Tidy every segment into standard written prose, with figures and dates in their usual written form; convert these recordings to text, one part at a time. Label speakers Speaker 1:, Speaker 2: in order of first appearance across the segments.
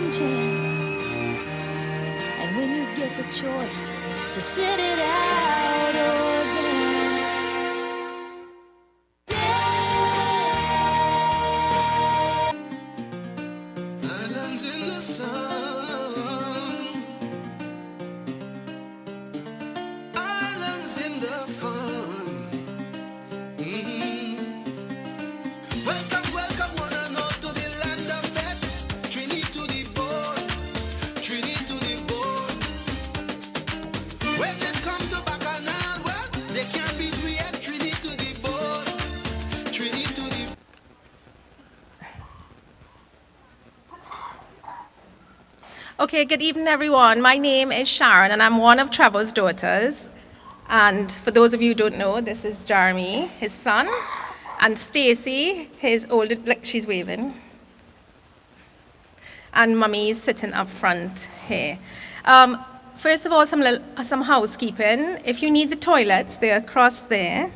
Speaker 1: second chance. And when you get the choice to sit it out or dance,
Speaker 2: islands in the sun, islands in the fun. Welcome, welcome one and all to the land of death. Trini to the bone, Trini to the bone. When they come to Bacchanal, well, they can't beat we at Trini to the bone, Trini to the.
Speaker 3: Okay, good evening, everyone. My name is Sharon, and I'm one of Trevor's daughters. And for those of you who don't know, this is Jeremy, his son, and Stacy, his older, like she's waving. And Mummy's sitting up front here. First of all, some housekeeping. If you need the toilets, they're across there.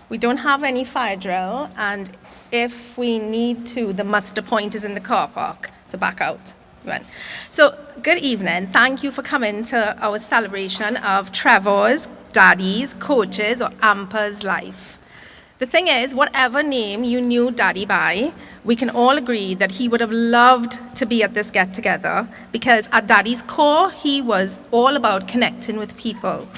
Speaker 3: We don't have any fire drill, and if we need to, the muster point is in the car park, so back out. So, good evening. Thank you for coming to our celebration of Trevor's, Daddy's, Coach's, or Ampa's life. The thing is, whatever name you knew Daddy by, we can all agree that he would have loved to be at this get-together because at Daddy's core, he was all about connecting with people.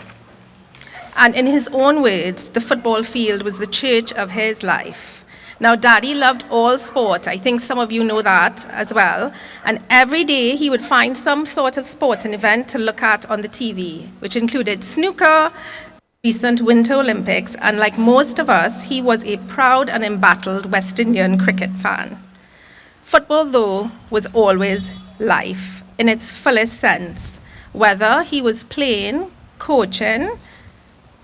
Speaker 3: And in his own words, the football field was the church of his life. Now, Daddy loved all sport. I think some of you know that as well. And every day he would find some sort of sporting event to look at on the TV, which included snooker, recent Winter Olympics, and like most of us, he was a proud and embattled West Indian cricket fan. Football, though, was always life in its fullest sense, whether he was playing, coaching,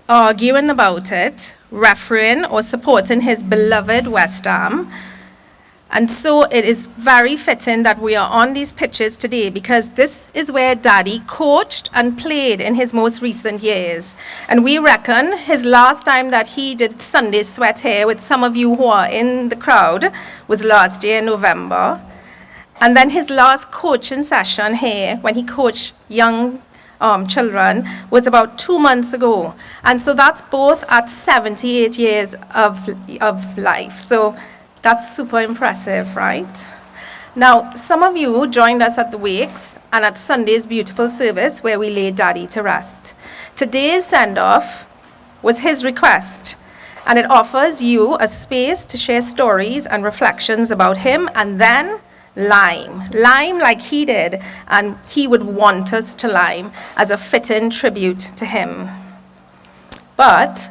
Speaker 3: arguing about it, refereeing, or supporting his beloved West Ham. And so it is very fitting that we are on these pitches today because this is where Daddy coached and played in his most recent years. And we reckon his last time that he did Sunday sweat here with some of you who are in the crowd was last year in November. And then his last coaching session here when he coached young children was about 2 months ago. And so that's both at 78 years of life. So that's super impressive, right? Now, some of you joined us at the wakes and at Sunday's beautiful service where we laid Daddy to rest. Today's send-off was his request, and it offers you a space to share stories and reflections about him, and then lime like he did, and he would want us to lime as a fitting tribute to him. But,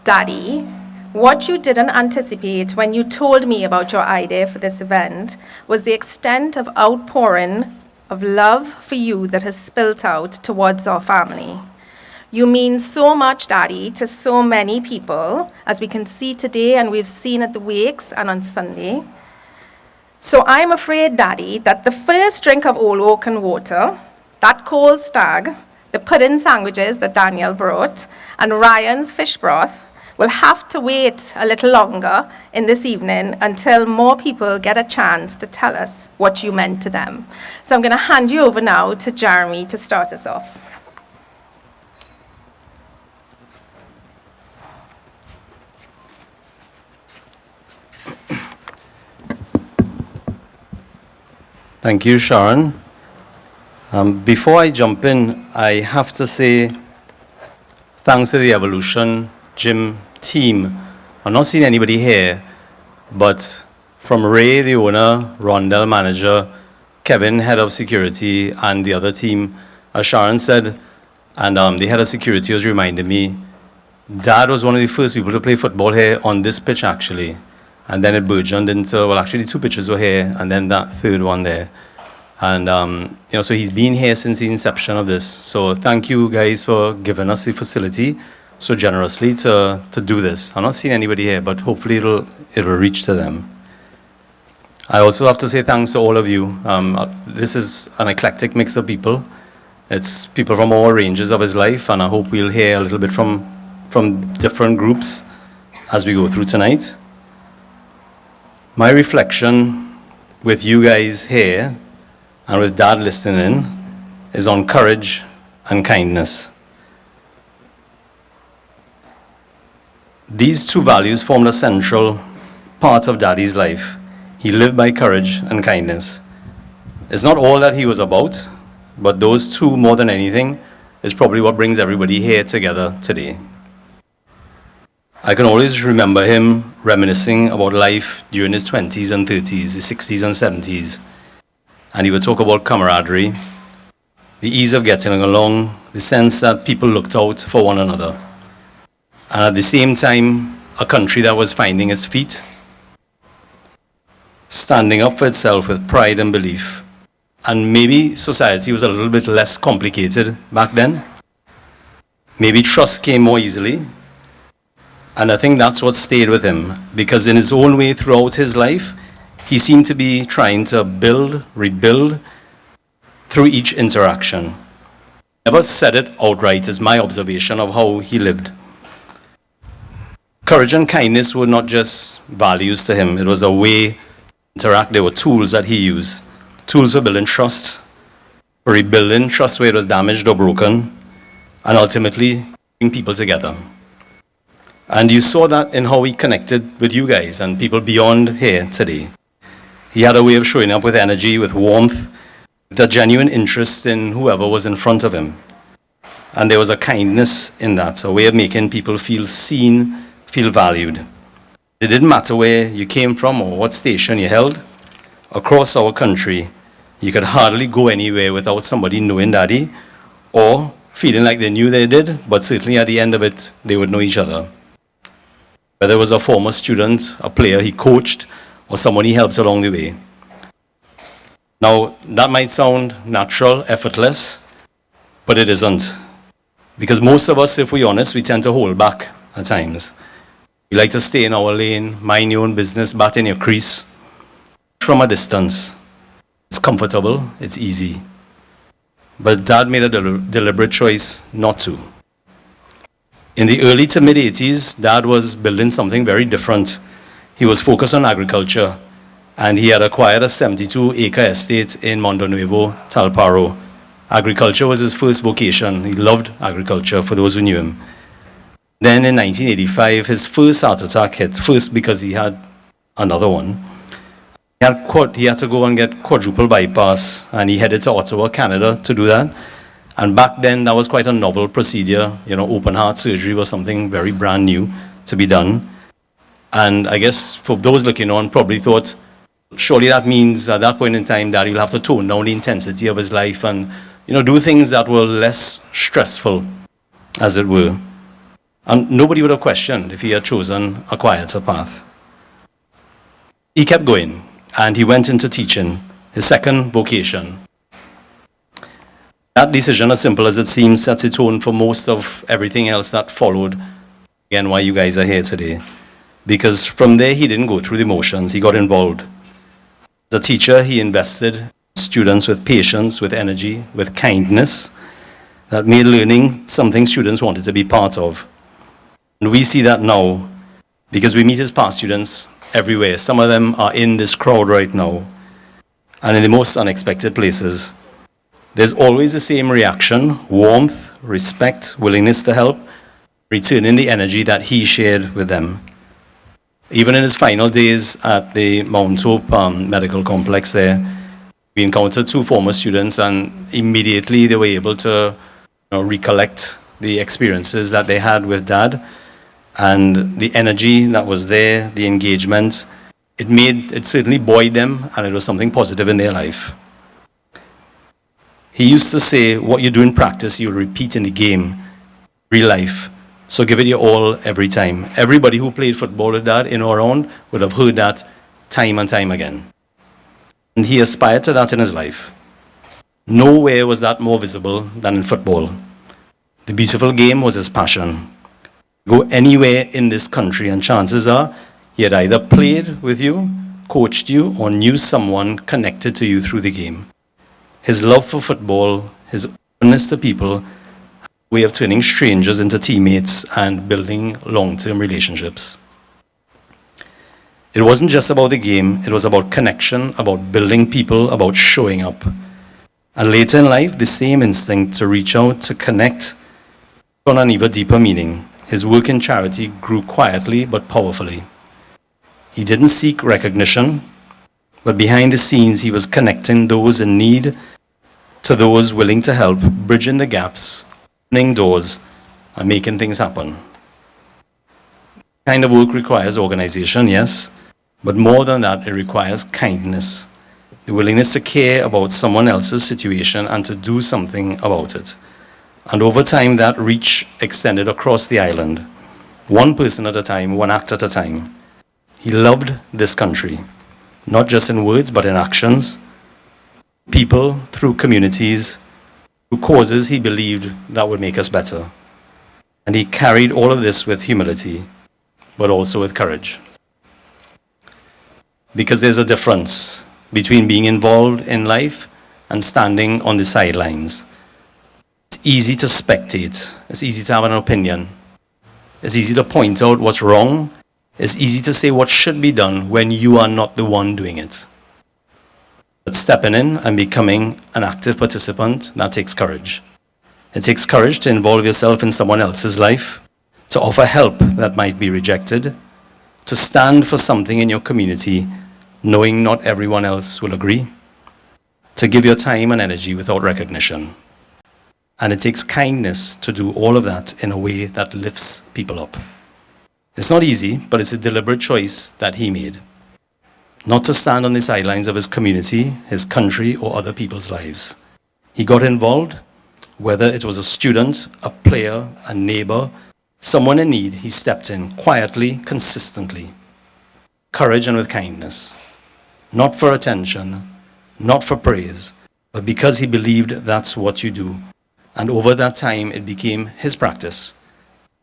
Speaker 3: Daddy, what you didn't anticipate when you told me about your idea for this event was the extent of outpouring of love for you that has spilt out towards our family. You mean so much, Daddy, to so many people, as we can see today and we've seen at the wakes and on Sunday. So I'm afraid, Daddy, that the first drink of Old Oaken water, that cold stag, the pudding sandwiches that Daniel brought, and Ryan's fish broth will have to wait a little longer in this evening until more people get a chance to tell us what you meant to them. So I'm going to hand you over now to Jeremy to start us off.
Speaker 4: Thank you, Sharon. Before I jump in, I have to say thanks to the Evolution Gym team. I'm not seeing anybody here, but from Ray, the owner, Rondell, manager, Kevin, head of security, and the other team, as Sharon said, and the head of security was reminding me, Dad was one of the first people to play football here on this pitch, actually. And then it burgeoned into, well, actually 2 pitches were here, and then that third one there. And, so he's been here since the inception of this. So thank you guys for giving us the facility so generously to do this. I'm not seeing anybody here, but hopefully it'll reach to them. I also have to say thanks to all of you. This is an eclectic mix of people. It's people from all ranges of his life, and I hope we'll hear a little bit from different groups as we go through tonight. My reflection with you guys here and with Dad listening in, is on courage and kindness. These two values formed a central part of Daddy's life. He lived by courage and kindness. It's not all that he was about, but those two, more than anything, is probably what brings everybody here together today. I can always remember him reminiscing about life during his 20s and 30s, his 60s and 70s. And he would talk about camaraderie, the ease of getting along, the sense that people looked out for one another. And at the same time, a country that was finding its feet, standing up for itself with pride and belief. And maybe society was a little bit less complicated back then. Maybe trust came more easily. And I think that's what stayed with him, because in his own way throughout his life, he seemed to be trying to build, rebuild through each interaction. Never said it outright, is my observation of how he lived. Courage and kindness were not just values to him, it was a way to interact. They were tools that he used. Tools for building trust, for rebuilding trust where it was damaged or broken, and ultimately bringing people together. And you saw that in how he connected with you guys and people beyond here today. He had a way of showing up with energy, with warmth, with a genuine interest in whoever was in front of him. And there was a kindness in that, a way of making people feel seen, feel valued. It didn't matter where you came from or what station you held. Across our country, you could hardly go anywhere without somebody knowing Daddy or feeling like they knew they did, but certainly at the end of it, they would know each other. Whether it was a former student, a player he coached, or someone he helped along the way. Now, that might sound natural, effortless, but it isn't. Because most of us, if we're honest, we tend to hold back at times. We like to stay in our lane, mind your own business, bat in your crease, from a distance. It's comfortable, it's easy. But Dad made a deliberate choice not to. In the early to mid-80s, Dad was building something very different. He was focused on agriculture, and he had acquired a 72-acre estate in Mondo Nuevo, Talparo. Agriculture was his first vocation. He loved agriculture, for those who knew him. Then in 1985, his first heart attack hit, first because he had another one. He had to go and get quadruple bypass, and he headed to Ottawa, Canada to do that. And back then, that was quite a novel procedure. You know, open heart surgery was something very brand new to be done. And I guess for those looking on, probably thought, surely that means at that point in time that he'll have to tone down the intensity of his life and, you know, do things that were less stressful, as it were. And nobody would have questioned if he had chosen a quieter path. He kept going, and he went into teaching, his second vocation. That decision, as simple as it seems, sets the tone for most of everything else that followed. Again, why you guys are here today. Because from there, he didn't go through the motions, he got involved. As a teacher, he invested in students with patience, with energy, with kindness, that made learning something students wanted to be part of. And we see that now, because we meet his past students everywhere. Some of them are in this crowd right now, and in the most unexpected places. There's always the same reaction: warmth, respect, willingness to help, returning the energy that he shared with them. Even in his final days at the Mount Hope Medical Complex there, we encountered two former students, and immediately they were able to recollect the experiences that they had with Dad, and the energy that was there, the engagement, it certainly buoyed them, and it was something positive in their life. He used to say, what you do in practice, you'll repeat in the game, real life. So give it your all every time. Everybody who played football with Dad in or around would have heard that time and time again. And he aspired to that in his life. Nowhere was that more visible than in football. The beautiful game was his passion. Go anywhere in this country and chances are he had either played with you, coached you, or knew someone connected to you through the game. His love for football, his openness to people, way of turning strangers into teammates and building long-term relationships. It wasn't just about the game, it was about connection, about building people, about showing up. And later in life, the same instinct to reach out, to connect, on an even deeper meaning. His work in charity grew quietly but powerfully. He didn't seek recognition, but behind the scenes, he was connecting those in need to those willing to help, bridging the gaps, opening doors, and making things happen. Kind of work requires organization, yes, but more than that, it requires kindness, the willingness to care about someone else's situation and to do something about it. And over time, that reach extended across the island, one person at a time, one act at a time. He loved this country, not just in words, but in actions. People, through communities, through causes he believed that would make us better. And he carried all of this with humility, but also with courage. Because there's a difference between being involved in life and standing on the sidelines. It's easy to spectate. It's easy to have an opinion. It's easy to point out what's wrong. It's easy to say what should be done when you are not the one doing it. But stepping in and becoming an active participant, that takes courage. It takes courage to involve yourself in someone else's life, to offer help that might be rejected, to stand for something in your community, knowing not everyone else will agree, to give your time and energy without recognition. And it takes kindness to do all of that in a way that lifts people up. It's not easy, but it's a deliberate choice that he made. Not to stand on the sidelines of his community, his country, or other people's lives. He got involved, whether it was a student, a player, a neighbor, someone in need, he stepped in quietly, consistently. Courage and with kindness. Not for attention, not for praise, but because he believed that's what you do. And over that time, it became his practice.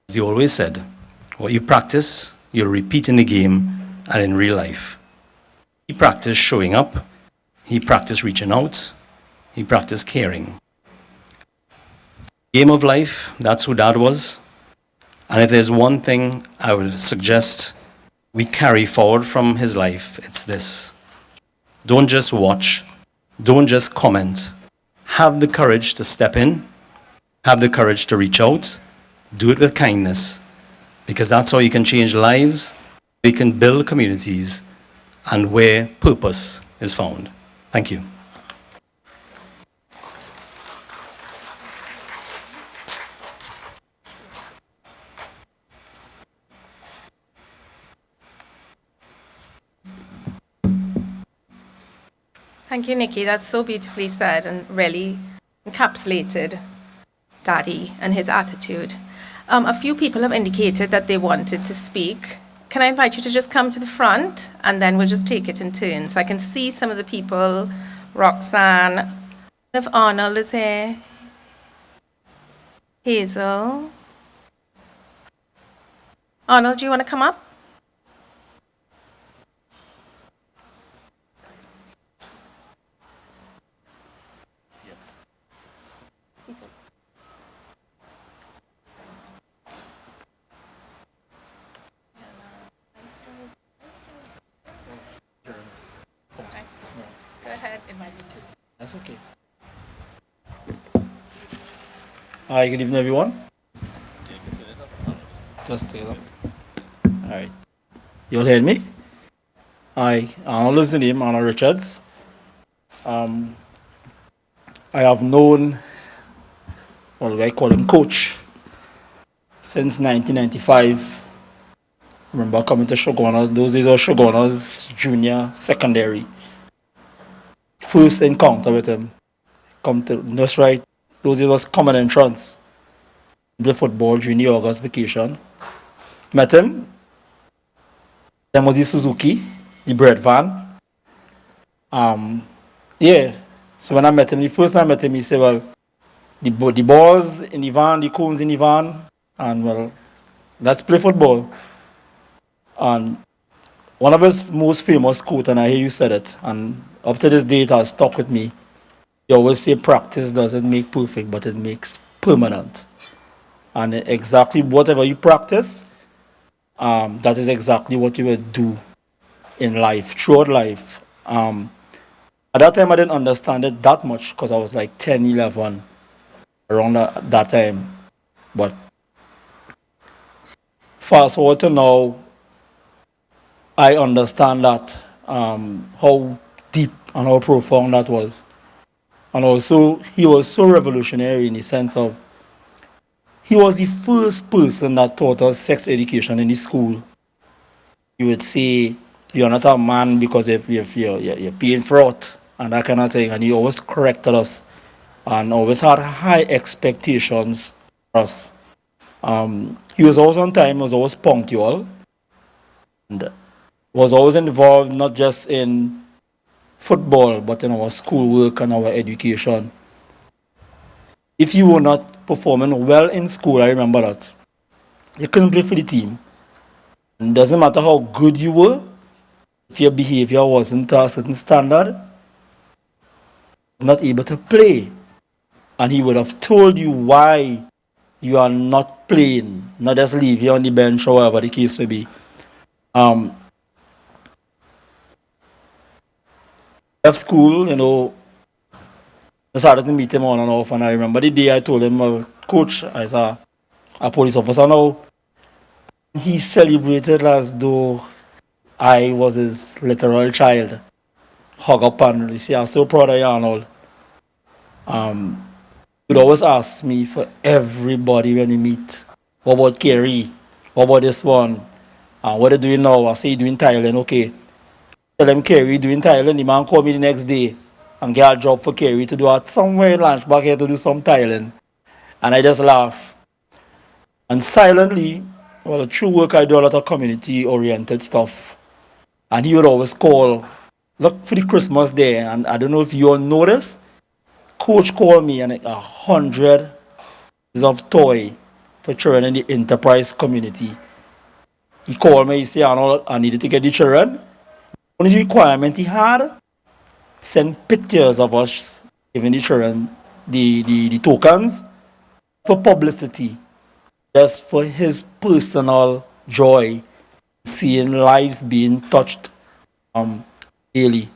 Speaker 4: As he always said, what you practice, you'll repeat in the game and in real life. He practiced showing up. He practiced reaching out. He practiced caring. Game of life, that's who Dad was. And if there's one thing I would suggest we carry forward from his life, it's this. Don't just watch. Don't just comment. Have the courage to step in. Have the courage to reach out. Do it with kindness. Because that's how you can change lives. You can build communities. And where purpose is found. Thank you.
Speaker 3: Thank you, Nikki. That's so beautifully said and really encapsulated Daddy and his attitude. A few people have indicated that they wanted to speak. Can I invite you to just come to the front and then we'll just take it in turn. So I can see some of the people, Roxanne, if Arnold is here, Hazel. Arnold, do you want to come up? Go ahead, it might be too.
Speaker 5: That's okay. Hi, good evening, everyone. Just stay up. All right. You'll hear me? Hi, Arnold is the name, Arnold Richards. I have known, what do I call him, Coach, since 1995. I remember coming to Shogunas, those days were Shogunas Junior Secondary. First encounter with him. Come to that's right. Those days was common entrance. Play football during the August vacation. Met him. Then was the Suzuki, the bread van. Yeah. So when I met him, the first time I met him, he said, well, the balls in the van, the cones in the van, and well, let's play football. And one of his most famous quotes, and I hear you said it, and up to this day it has stuck with me. You always say practice doesn't make perfect, but it makes permanent. And exactly whatever you practice, that is exactly what you will do in life, throughout life. At that time, I didn't understand it that much because I was like 10, 11, around that time. But fast forward to now, I understand that how deep and how profound that was. And also, he was so revolutionary in the sense of he was the first person that taught us sex education in the school. He would say, "You're not a man because if you're being fraught," and that kind of thing. And he always corrected us and always had high expectations for us. He was always on time, was always punctual, and was always involved not just in football but in our schoolwork and our education. If you were not performing well in school, I remember that, you couldn't play for the team. It doesn't matter how good you were, if your behavior wasn't to a certain standard, not able to play. And he would have told you why you are not playing, not just leave you on the bench or whatever the case may be. Left school, I started to meet him on and off, and I remember the day I told him, well, Coach, I saw a police officer now. He celebrated as though I was his literal child. Hug up and you see, I'm so proud of you and all. He would always ask me for everybody when we meet. What about Kerry? What about this one? What are you doing now? I say, you're doing Thailand, okay. Tell him Kerry doing Thailand. The man called me the next day and get a job for Kerry to do it somewhere in lunch back here to do some Thailand. And I just laugh. And silently, well, through work, I do a lot of community-oriented stuff. And he would always call, look for the Christmas day. And I don't know if you all notice, Coach called me and 100 pieces of toy for children in the enterprise community. He called me, he said, I needed to get the children. Only requirement he had, send pictures of us giving the children the tokens for publicity, just for his personal joy, seeing lives being touched daily.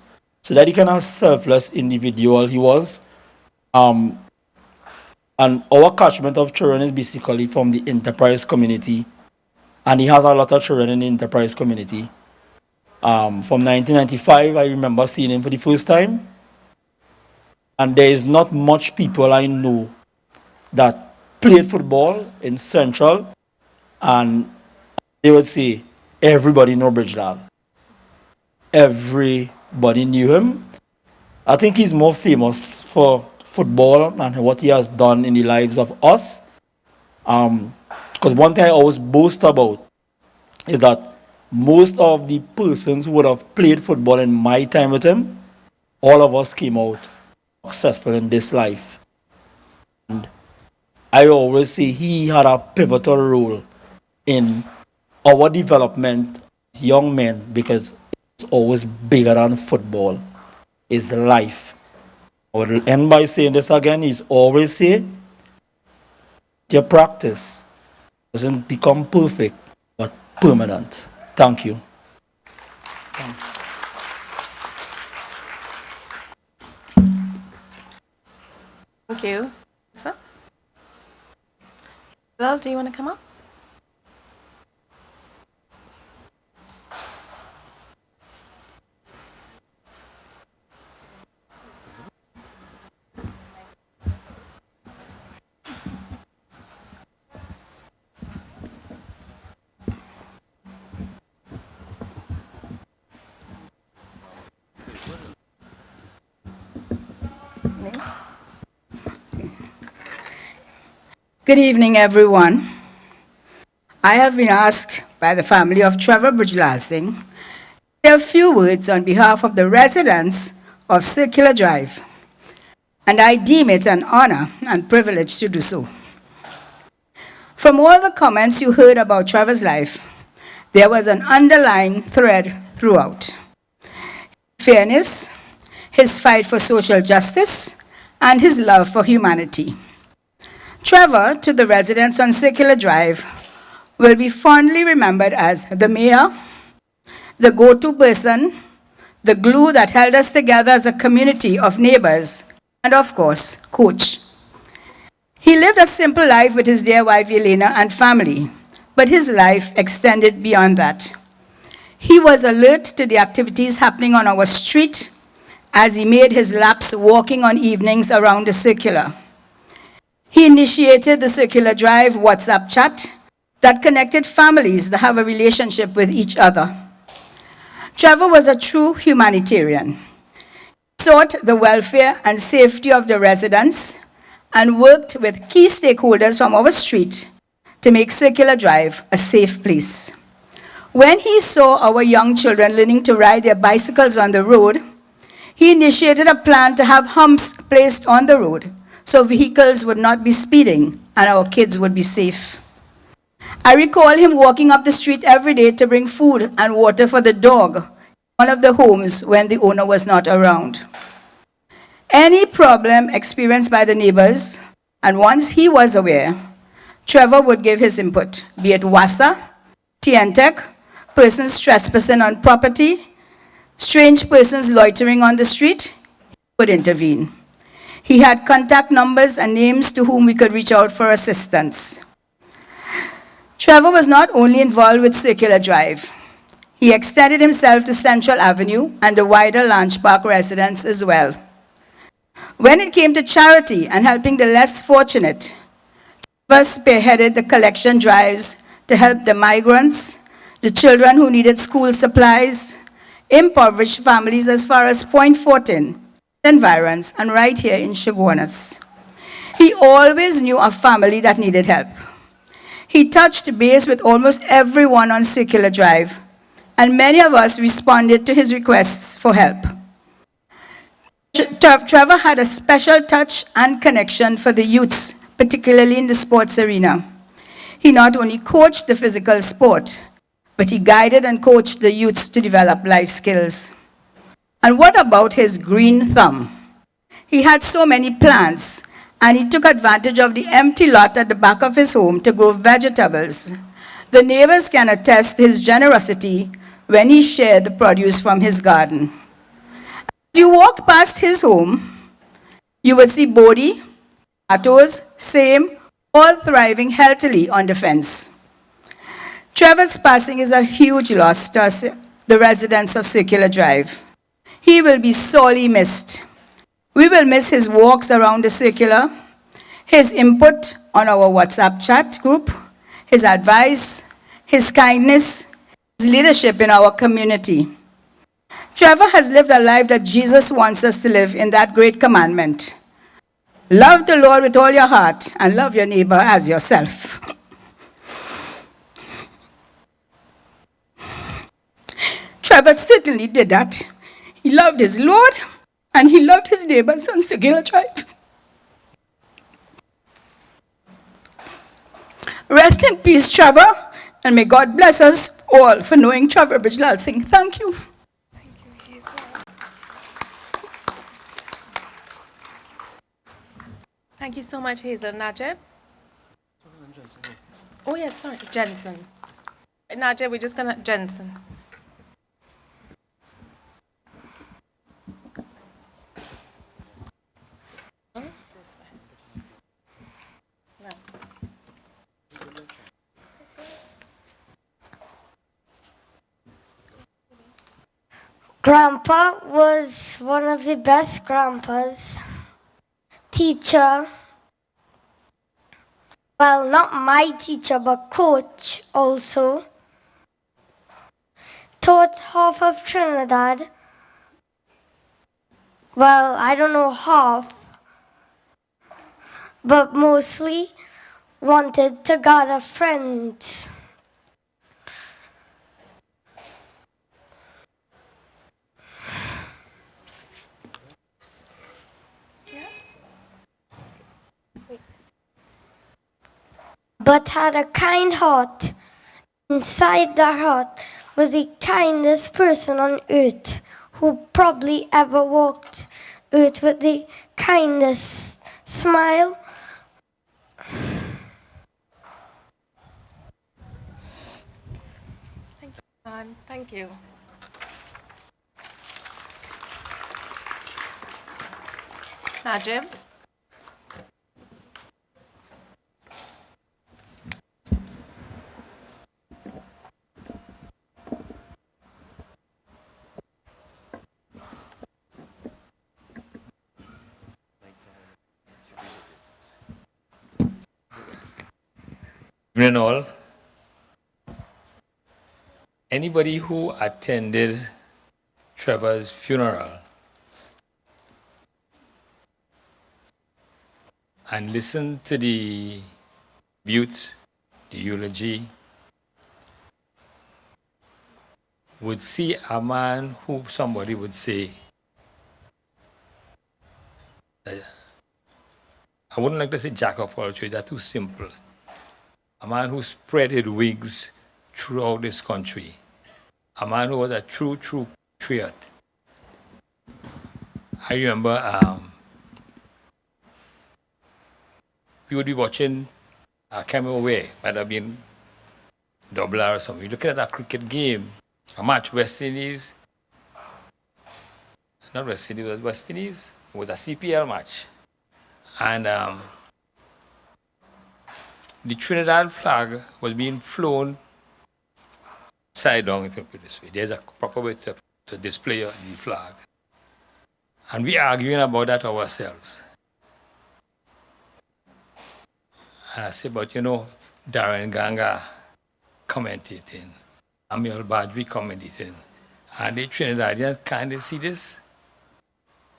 Speaker 5: So that he kind of selfless individual he was. And our catchment of children is basically from the enterprise community. And he has a lot of children in the enterprise community. From 1995, I remember seeing him for the first time. And there is not much people I know that played football in Central. And they would say, everybody know Bridgedal. Everybody knew him. I think he's more famous for football and what he has done in the lives of us. Because one thing I always boast about is that most of the persons who would have played football in my time with him, all of us came out successful in this life. And I always say he had a pivotal role in our development as young men because it's always bigger than football. It's life. I will end by saying this again. He's always say, your practice doesn't become perfect, but permanent. Thank you. Thanks.
Speaker 3: Thank you. Sir? Zal, do you want to come up?
Speaker 6: Good evening, everyone. I have been asked by the family of Trevor Bridgelal Singh to say a few words on behalf of the residents of Circular Drive, and I deem it an honor and privilege to do so. From all the comments you heard about Trevor's life, there was an underlying thread throughout. Fairness, his fight for social justice, and his love for humanity. Trevor, to the residents on Circular Drive, will be fondly remembered as the mayor, the go-to person, the glue that held us together as a community of neighbors, and of course, Coach. He lived a simple life with his dear wife Elena and family, but his life extended beyond that. He was alert to the activities happening on our street as he made his laps walking on evenings around the circular. He initiated the Circular Drive WhatsApp chat that connected families that have a relationship with each other. Trevor was a true humanitarian. He sought the welfare and safety of the residents and worked with key stakeholders from our street to make Circular Drive a safe place. When he saw our young children learning to ride their bicycles on the road, he initiated a plan to have humps placed on the road so vehicles would not be speeding and our kids would be safe. I recall him walking up the street every day to bring food and water for the dog in one of the homes when the owner was not around. Any problem experienced by the neighbors, and once he was aware, Trevor would give his input, be it WASA, TNTEC, persons trespassing on property, strange persons loitering on the street, he would intervene. He had contact numbers and names to whom we could reach out for assistance. Trevor was not only involved with Circular Drive, he extended himself to Central Avenue and the wider Lange Park residents as well. When it came to charity and helping the less fortunate, Trevor spearheaded the collection drives to help the migrants, the children who needed school supplies, impoverished families as far as Point Fortin, environs, and right here in Chaguanas. He always knew a family that needed help. He touched base with almost everyone on Circular Drive, and many of us responded to his requests for help. Trevor had a special touch and connection for the youths, particularly in the sports arena. He not only coached the physical sport, but he guided and coached the youths to develop life skills. And what about his green thumb? He had so many plants, and he took advantage of the empty lot at the back of his home to grow vegetables. The neighbors can attest to his generosity when he shared the produce from his garden. As you walked past his home, you would see Bodhi, tomatoes, same, all thriving healthily on the fence. Trevor's passing is a huge loss to us, the residents of Circular Drive. He will be sorely missed. We will miss his walks around the circular, his input on our WhatsApp chat group, his advice, his kindness, his leadership in our community. Trevor has lived a life that Jesus wants us to live in that great commandment. Love the Lord with all your heart and love your neighbor as yourself. Trevor certainly did that. He loved his Lord and he loved his neighbors on Circular Drive. Rest in peace, Trevor, and may God bless us all for knowing Trevor Bijlal Singh. Thank you.
Speaker 3: Thank you so much, Hazel. Najib? Oh, yes, sorry, Jensen. Najib, we're just gonna, Jensen. This way. No.
Speaker 7: Grandpa was one of the best grandpas. Teacher, well, not my teacher, but coach also. Taught half of Trinidad. Well, I don't know half, but mostly wanted to gather friends. But had a kind heart. Inside that heart was the kindest person on earth who probably ever walked earth with the kindest smile.
Speaker 3: Thank you. Najib?
Speaker 8: Evening all. Anybody who attended Trevor's funeral and listened to the tribute, the eulogy, would see a man who somebody would say, I wouldn't like to say jack of all trades, that's too simple. A man who spread his wings throughout this country. A man who was a true patriot. I remember we would be watching, I can't remember where, might have been double R or something. Looking at a cricket game, a match, West Indies, not West Indies, it was West Indies, it was a CPL match. And the Trinidad flag was being flown upside down, if you put it this way. There's a proper way to display the flag. And we arguing about that ourselves. And I said, but you know, Darren Ganga commentating, Amiel Badri commentating, and the Trinidadians kind of see this.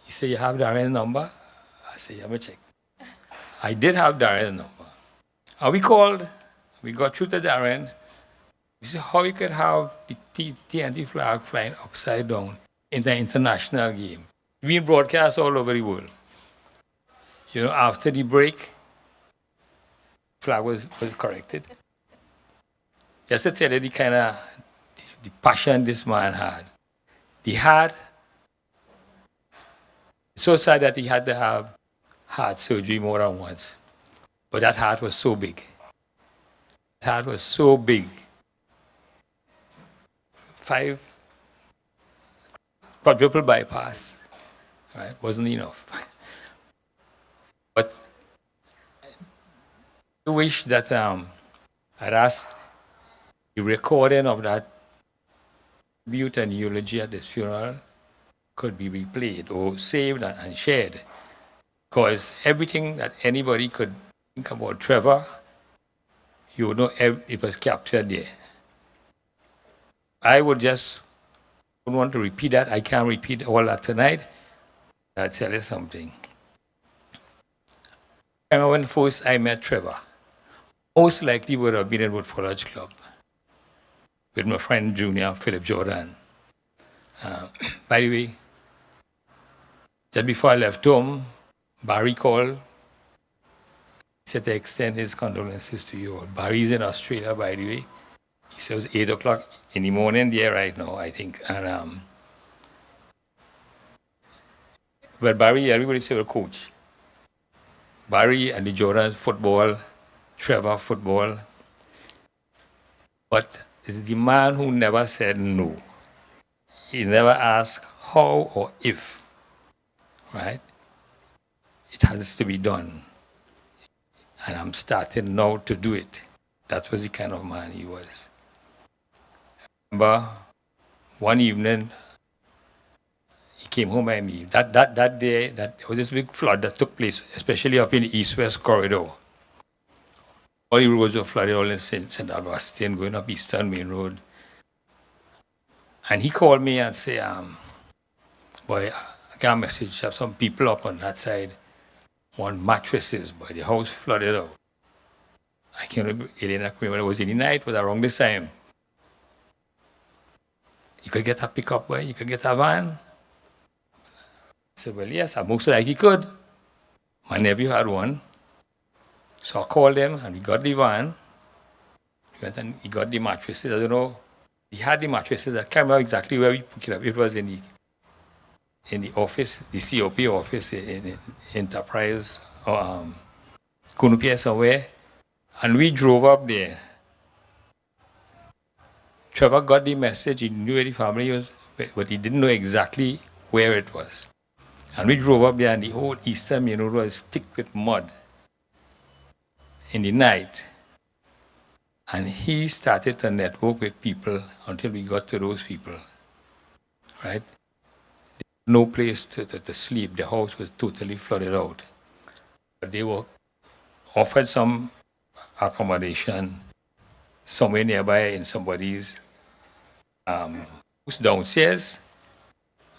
Speaker 8: He said, you have Darren's number? I said, yeah, let me check. I did have Darren's number. And we called, we got through to Darren. We said, how you could have the TNT flag flying upside down in the international game, being broadcast all over the world. You know, after the break, flag was corrected. Just to tell you the kind of the passion this man had. He had, so sad that he had to have heart surgery more than once. But that heart was so big. That heart was so big. 5 quadruple bypass, right? Wasn't enough. But I wish that I'd asked the recording of that tribute and eulogy at this funeral could be replayed or saved and shared. Because everything that anybody could think about Trevor, you would know it was captured there. I would just don't want to repeat that. I can't repeat all that tonight. I'll tell you something. I remember when first I met Trevor, most likely would have been at Woodford's Club with my friend Junior, Philip Jordan. By the way, just before I left home, Barry called. He said to extend his condolences to you all. Barry's in Australia, by the way. He said it was 8 o'clock in the morning there right now, I think. And but Barry, everybody said a coach. Barry and the Jordans football, Trevor football. But it's the man who never said no. He never asked how or if, right? It has to be done. And I'm starting now to do it. That was the kind of man he was. I remember one evening, he came home by me. That day, there was this big flood that took place, especially up in the east-west corridor. All the roads were flooded, all in St. Augustine, going up Eastern Main Road. And he called me and said, boy, I got a message, have some people up on that side want mattresses, boy, the house flooded out. I can't remember, Elena, when it was in the night, it was around this time. You could get a pickup, boy, you could get a van. I said, well, yes, I most likely could. My nephew had one. So I called him and we got the van. We went and he got the mattresses. I don't know. He had the mattresses. I can't remember exactly where we picked it up. It was in the office, the COP office in Enterprise or Kunupia somewhere. And we drove up there. Trevor got the message. He knew where the family was, but he didn't know exactly where it was. And we drove up there, and the whole eastern main road was thick with mud in the night. And he started to network with people until we got to those people, right? No place to sleep. The house was totally flooded out. But they were offered some accommodation somewhere nearby in somebody's house downstairs.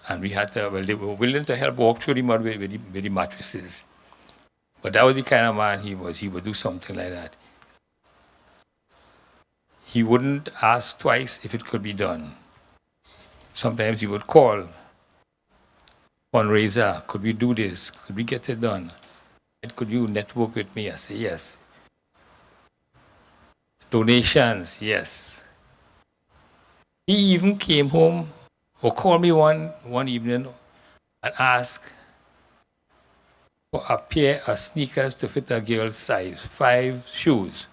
Speaker 8: And we had to, well, they were willing to help walk through the mud with the mattresses. But that was the kind of man he was. He would do something like that. He wouldn't ask twice if it could be done. Sometimes he would call, fundraiser, could we do this? Could we get it done? Could you network with me? I say, yes. Donations, yes. He even came home or called me one evening and asked for a pair of sneakers to fit a girl's size, 5 shoes,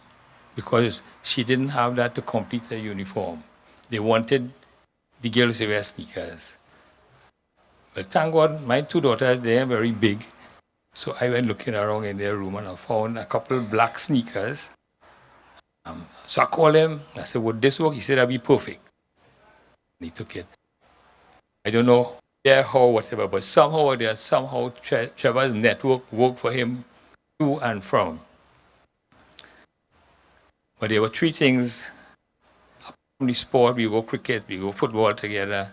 Speaker 8: because she didn't have that to complete her uniform. They wanted the girls to wear sneakers. But thank God, my 2 daughters, they are very big. So I went looking around in their room and I found a couple of black sneakers. So I called him. I said, would this work? He said, that'd be perfect. And he took it. I don't know how, whatever, but somehow Trevor's network worked for him to and from. But there were 3 things. From the sport, we go cricket, we go football together.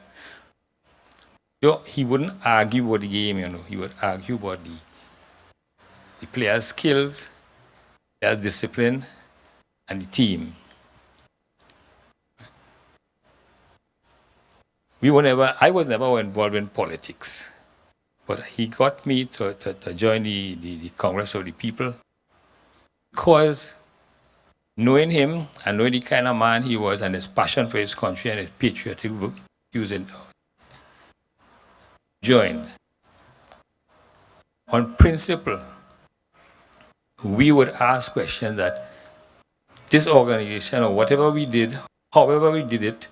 Speaker 8: He wouldn't argue about the game, He would argue about the players' skills, their discipline, and the team. I was never involved in politics, but he got me to join the Congress of the People because knowing him and knowing the kind of man he was and his passion for his country and his patriotic work, he was joined. On principle, we would ask questions that this organization or whatever we did, however we did it,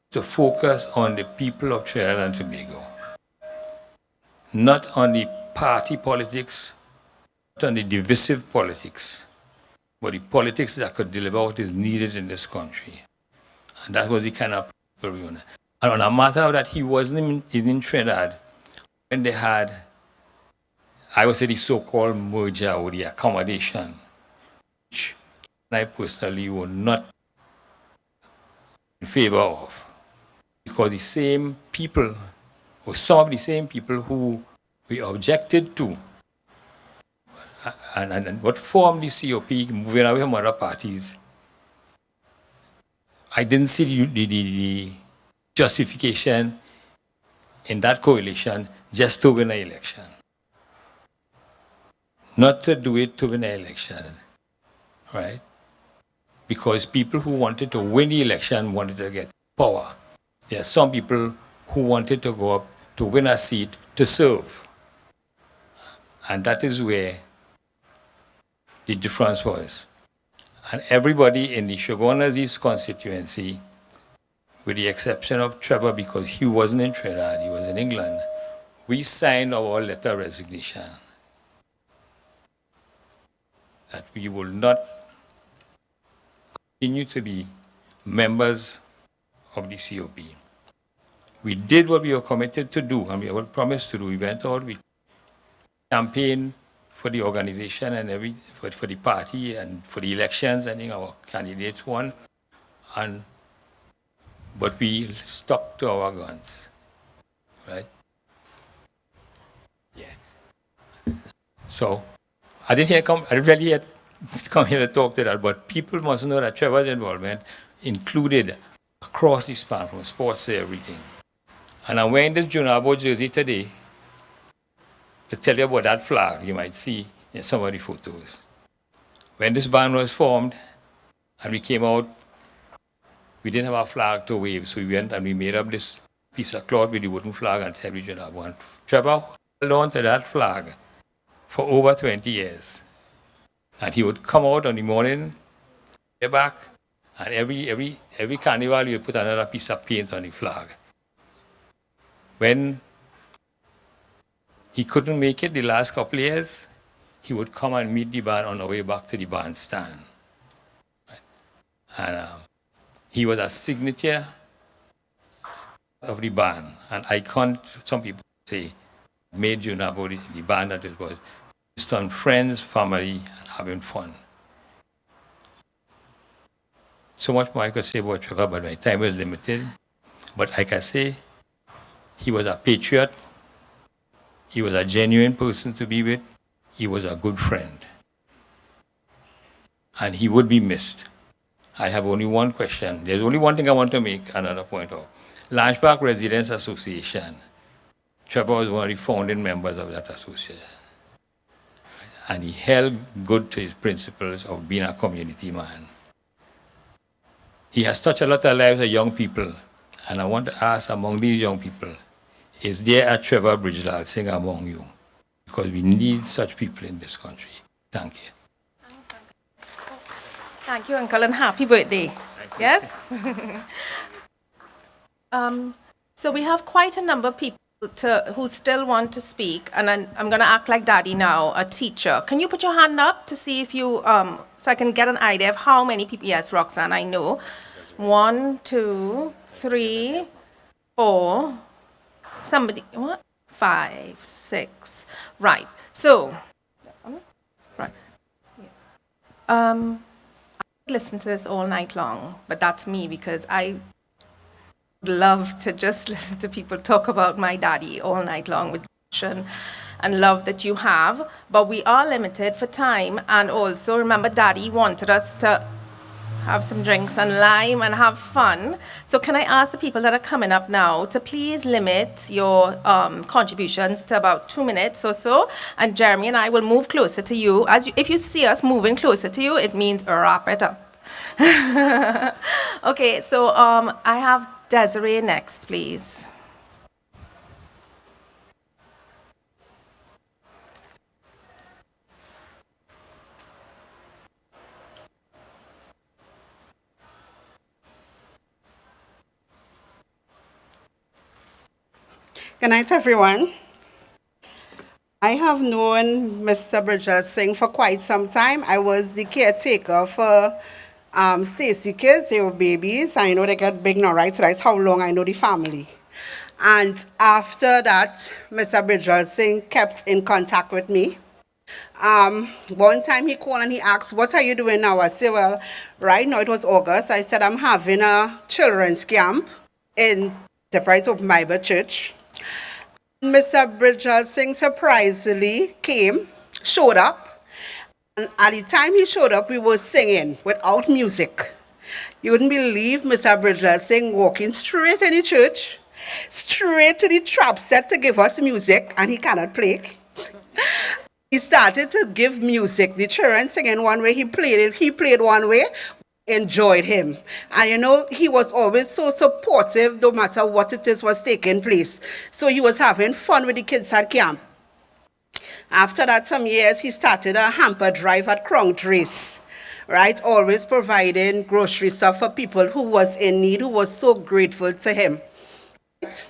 Speaker 8: to focus on the people of Trinidad and Tobago, not on the party politics, not on the divisive politics, but the politics that could deliver what is needed in this country. And that was the kind of people we wanted. And on a matter of that, he wasn't in Trinidad when they had, I would say, the so-called merger or the accommodation, which I personally was not in favor of. Because the same people, or some of the same people who we objected to, and what formed the COP, moving away from other parties, I didn't see the justification in that coalition just to win an election. Not to do it to win an election, right? Because people who wanted to win the election wanted to get power. There are some people who wanted to go up to win a seat to serve. And that is where the difference was. And everybody in the Shogunas East constituency, with the exception of Trevor, because he wasn't in Trinidad, he was in England, we signed our letter of resignation that we will not continue to be members of the COP. We did what we were committed to do, and we were promised to do. We went out, we campaigned for the organization and for the party and for the elections. I think our candidates won, but we stuck to our guns, right? Yeah. So I didn't really come here to talk to that, but people must know that Trevor's involvement included across the span, from sports to everything. And I'm wearing this Junabo jersey today to tell you about that flag you might see in some of the photos. When this band was formed and we came out, we didn't have a flag to wave, so we went and we made up this piece of cloth with the wooden flag and said we Junabo. And Trevor held on to that flag for over 20 years. And he would come out on the morning, get back, and every carnival he would put another piece of paint on the flag. When he couldn't make it the last couple of years, he would come and meet the band on the way back to the bandstand. Right? And he was a signature of the band, an icon, some people say, made you know about the band that it was based on friends, family, and having fun. So much more I could say about Trevor, but my time is limited. But like I say, he was a patriot. He was a genuine person to be with. He was a good friend. And he would be missed. I have only one question. There's only one thing I want to make another point of. Lange Park Residents Association. Trevor was one of the founding members of that association. And he held good to his principles of being a community man. He has touched a lot of lives of young people. And I want to ask among these young people, is there a Trevor Bridgelal Singh among you? Because we need such people in this country. Thank you.
Speaker 3: Thank you, Uncle, and happy birthday. Yes? So we have quite a number of people who still want to speak, and I'm going to act like Daddy now, a teacher. Can you put your hand up to see if you, so I can get an idea of how many people? Yes, Roxanne, I know. 1, 2, 3, 4, somebody, what? 5, 6. Right. So, right. I listen to this all night long, but that's me because I love to just listen to people talk about my daddy all night long with passion and love that you have. But we are limited for time, and also remember, Daddy wanted us to have some drinks and lime and have fun. So can I ask the people that are coming up now to please limit your contributions to about 2 minutes or so, and Jeremy and I will move closer to you. If you see us moving closer to you, it means wrap it up. Okay, so I have Desiree next, please.
Speaker 9: Good night, everyone. I have known Mr. Bridgelal Singh for quite some time. I was the caretaker for Stacy kids. They were babies. I know they get big now, right? So that's how long I know the family. And after that, Mr. Bridgelal Singh kept in contact with me. One time he called and he asked, "What are you doing now?" I said, "Well, right now it was August." I said, "I'm having a children's camp in the Price of Bible Church." Mr. Bridgelal Singh surprisingly showed up, and at the time he showed up, we were singing without music. You wouldn't believe Mr. Bridgelal Singh walking straight in the church, straight to the trap set to give us music, and he cannot play. He started to give music. The children singing one way, he played one way, enjoyed him. And you know, he was always so supportive no matter what it is was taking place. So he was having fun with the kids at camp. After that, some years, he started a hamper drive at Crown Trace, right? Always providing grocery stuff for people who was in need, who was so grateful to him. Right?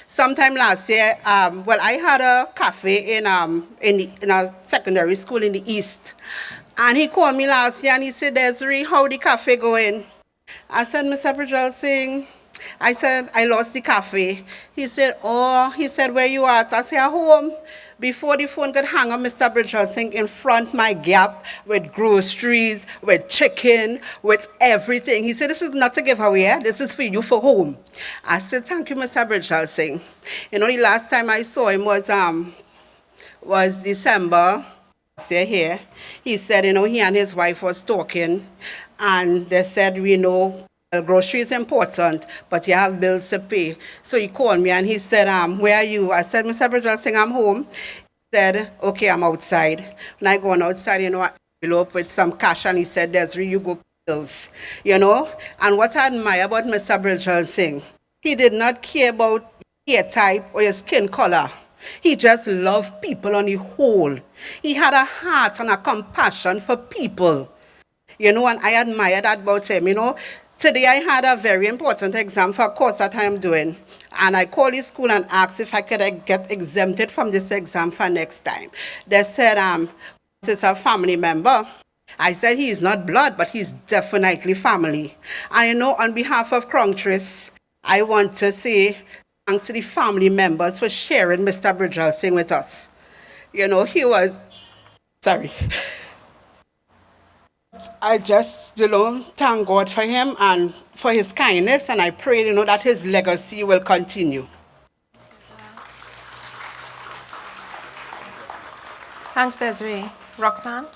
Speaker 9: Sometime last year, I had a cafe in a secondary school in the East. And he called me last year and he said, "Desiree, how the cafe going?" I said, "Mr. Bridgelal Singh," I said, "I lost the cafe." He said, "Oh," he said, "where you at?" I said, "At home." Before the phone could hang on, Mr. Bridgelal Singh in front my gap with groceries, with chicken, with everything. He said, "This is not a giveaway, this is for you for home." I said, "Thank you, Mr. Bridgelal Singh." You know, the last time I saw him was December last year here. He said, you know, he and his wife was talking, and they said, "We know grocery is important, but you have bills to pay." So he called me and he said, "Where are you?" I said, "Mr. Bridgelal Singh, I'm home." He said, "Okay, I'm outside." When I go on outside, you know, I envelope with some cash, and he said, "Desiree, you go pay bills." You know, and what I admire about Mr. Bridgelal Singh, he did not care about hair type or your skin color. He just loved people on the whole. He had a heart and a compassion for people. You know, and I admire that about him. You know, today I had a very important exam for a course that I am doing. And I called the school and asked if I could get exempted from this exam for next time. They said, this is a family member. I said he is not blood, but he's definitely family. And you know, on behalf of Trevor'S, I want to say thanks to the family members for sharing Mr. Bridgel Singh with us. You know, he was, sorry. I just, thank God for him and for his kindness, and I pray, that his legacy will continue.
Speaker 3: Thanks, Desiree. Roxanne?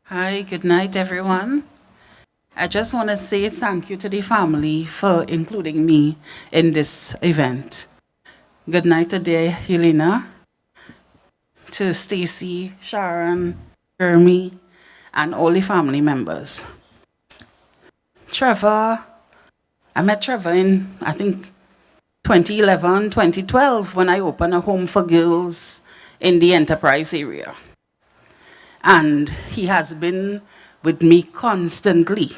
Speaker 10: Hi, good night, everyone. I just want to say thank you to the family for including me in this event. Good night to dear Helena, to Stacy, Sharon, Jeremy, and all the family members. Trevor, I met Trevor in, I think, 2011, 2012, when I opened a home for girls in the Enterprise area. And he has been with me constantly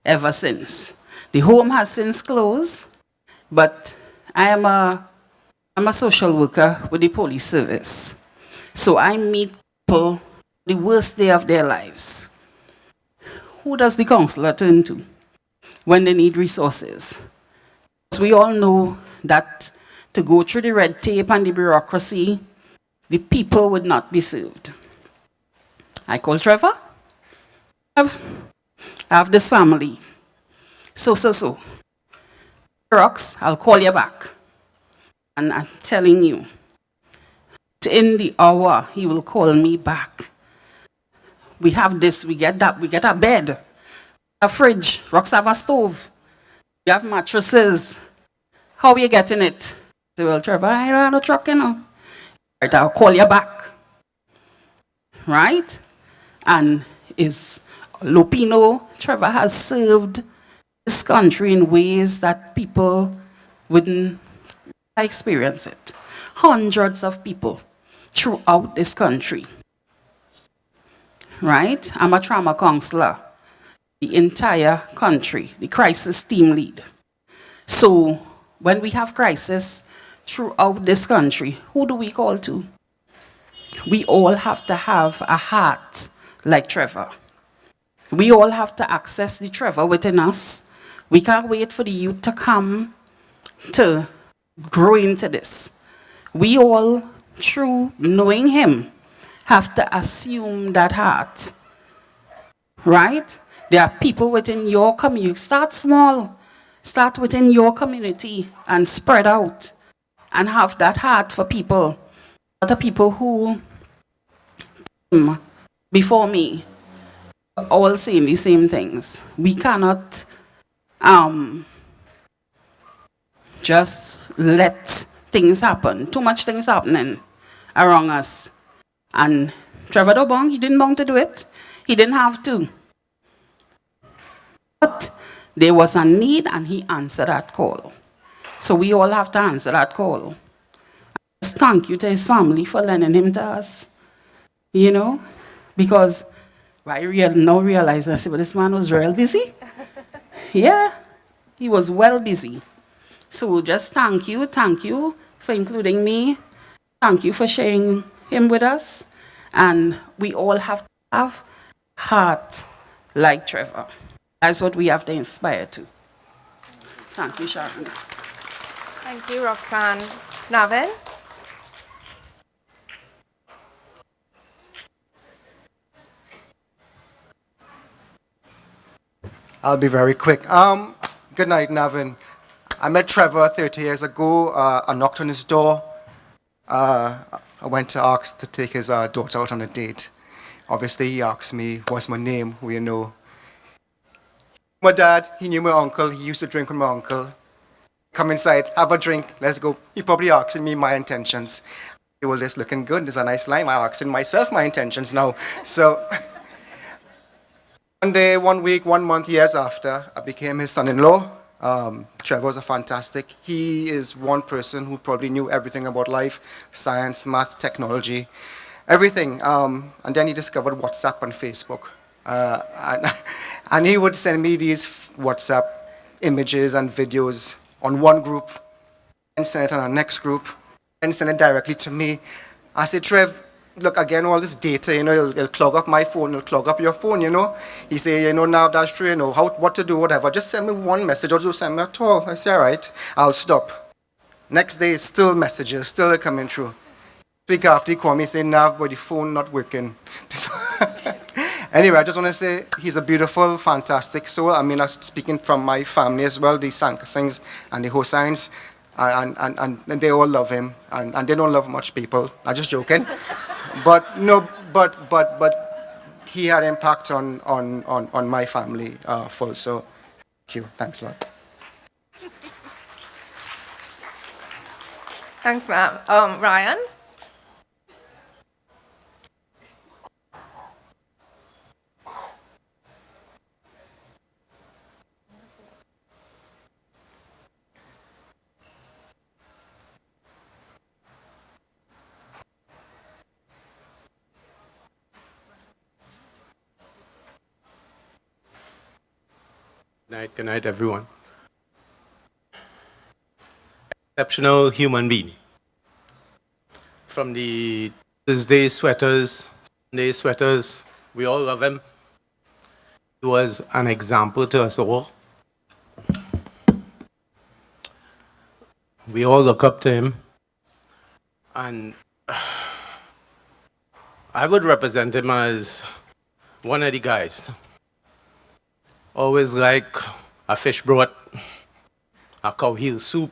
Speaker 10: ever since. The home has since closed, but I'm a social worker with the police service. So I meet people the worst day of their lives. Who does the counselor turn to when they need resources? Because we all know that to go through the red tape and the bureaucracy, the people would not be served. I call Trevor. I have this family. So. Rox, I'll call you back. And I'm telling you, in the hour, he will call me back. We have this, we get that, we get a bed, a fridge, Rox have a stove, we have mattresses. How are you getting it? I say, well, Trevor, I don't have no truck, Right, I'll call you back. Right? And is Lupino, Trevor has served this country in ways that people wouldn't experience it. Hundreds of people throughout this country. Right? I'm a trauma counselor. The entire country, the crisis team lead. So when we have crisis throughout this country, who do we call to? We all have to have a heart like Trevor. We all have to access the Trevor within us. We can't wait for the youth to come to grow into this. We all, through knowing him, have to assume that heart. Right? There are people within your community. Start small. Start within your community and spread out and have that heart for people. Other people who before me all saying the same things. We cannot just let things happen. Too much things happening around us. And Trevor Dobong, he didn't want to do it. He didn't have to. But there was a need and he answered that call. So we all have to answer that call. Just thank you to his family for lending him to us. Because I now realize, I said, well, this man was real busy. Yeah, he was well busy. So just thank you for including me. Thank you for sharing him with us. And we all have to have heart like Trevor. That's what we have to inspire to. Thank you, Sharon.
Speaker 3: Thank you, Roxanne. Navin?
Speaker 11: I'll be very quick. Good night, Navin. I met Trevor 30 years ago. I knocked on his door. I went to ask to take his daughter out on a date. Obviously, he asked me, what's my name? Who you know? My dad, he knew my uncle. He used to drink with my uncle. Come inside, have a drink, let's go. He probably asking me my intentions. Well, this looking good. There's a nice line. I'm asking myself my intentions now. So one day, 1 week, 1 month, years after, I became his son-in-law. Trevor's a fantastic. He is one person who probably knew everything about life, science, math, technology, everything. And then he discovered WhatsApp and Facebook. And, and he would send me these WhatsApp images and videos on one group, and send it on our next group, and send it directly to me. I said, Trev, look, again, all this data, it'll clog up my phone, it'll clog up your phone, He said, now that's true, what to do, whatever. Just send me one message or don't send me at all. I said, all right, I'll stop. Next day, still messages, still coming through. Week after, he called me saying, Nav, but the phone not working. Anyway, I just want to say he's a beautiful, fantastic soul. I mean, I'm speaking from my family as well, the Sankasings and the Hossains, and they all love him, and they don't love much people. I'm just joking. But no, but he had impact on my family full. So thank you. Thanks a lot.
Speaker 3: Thanks, ma'am. Ryan?
Speaker 12: Good night, everyone. Exceptional human being. From the Thursday sweaters, Sunday sweaters, we all love him. He was an example to us all. We all look up to him. And I would represent him as one of the guys. Always like a fish broth, a cow heel soup,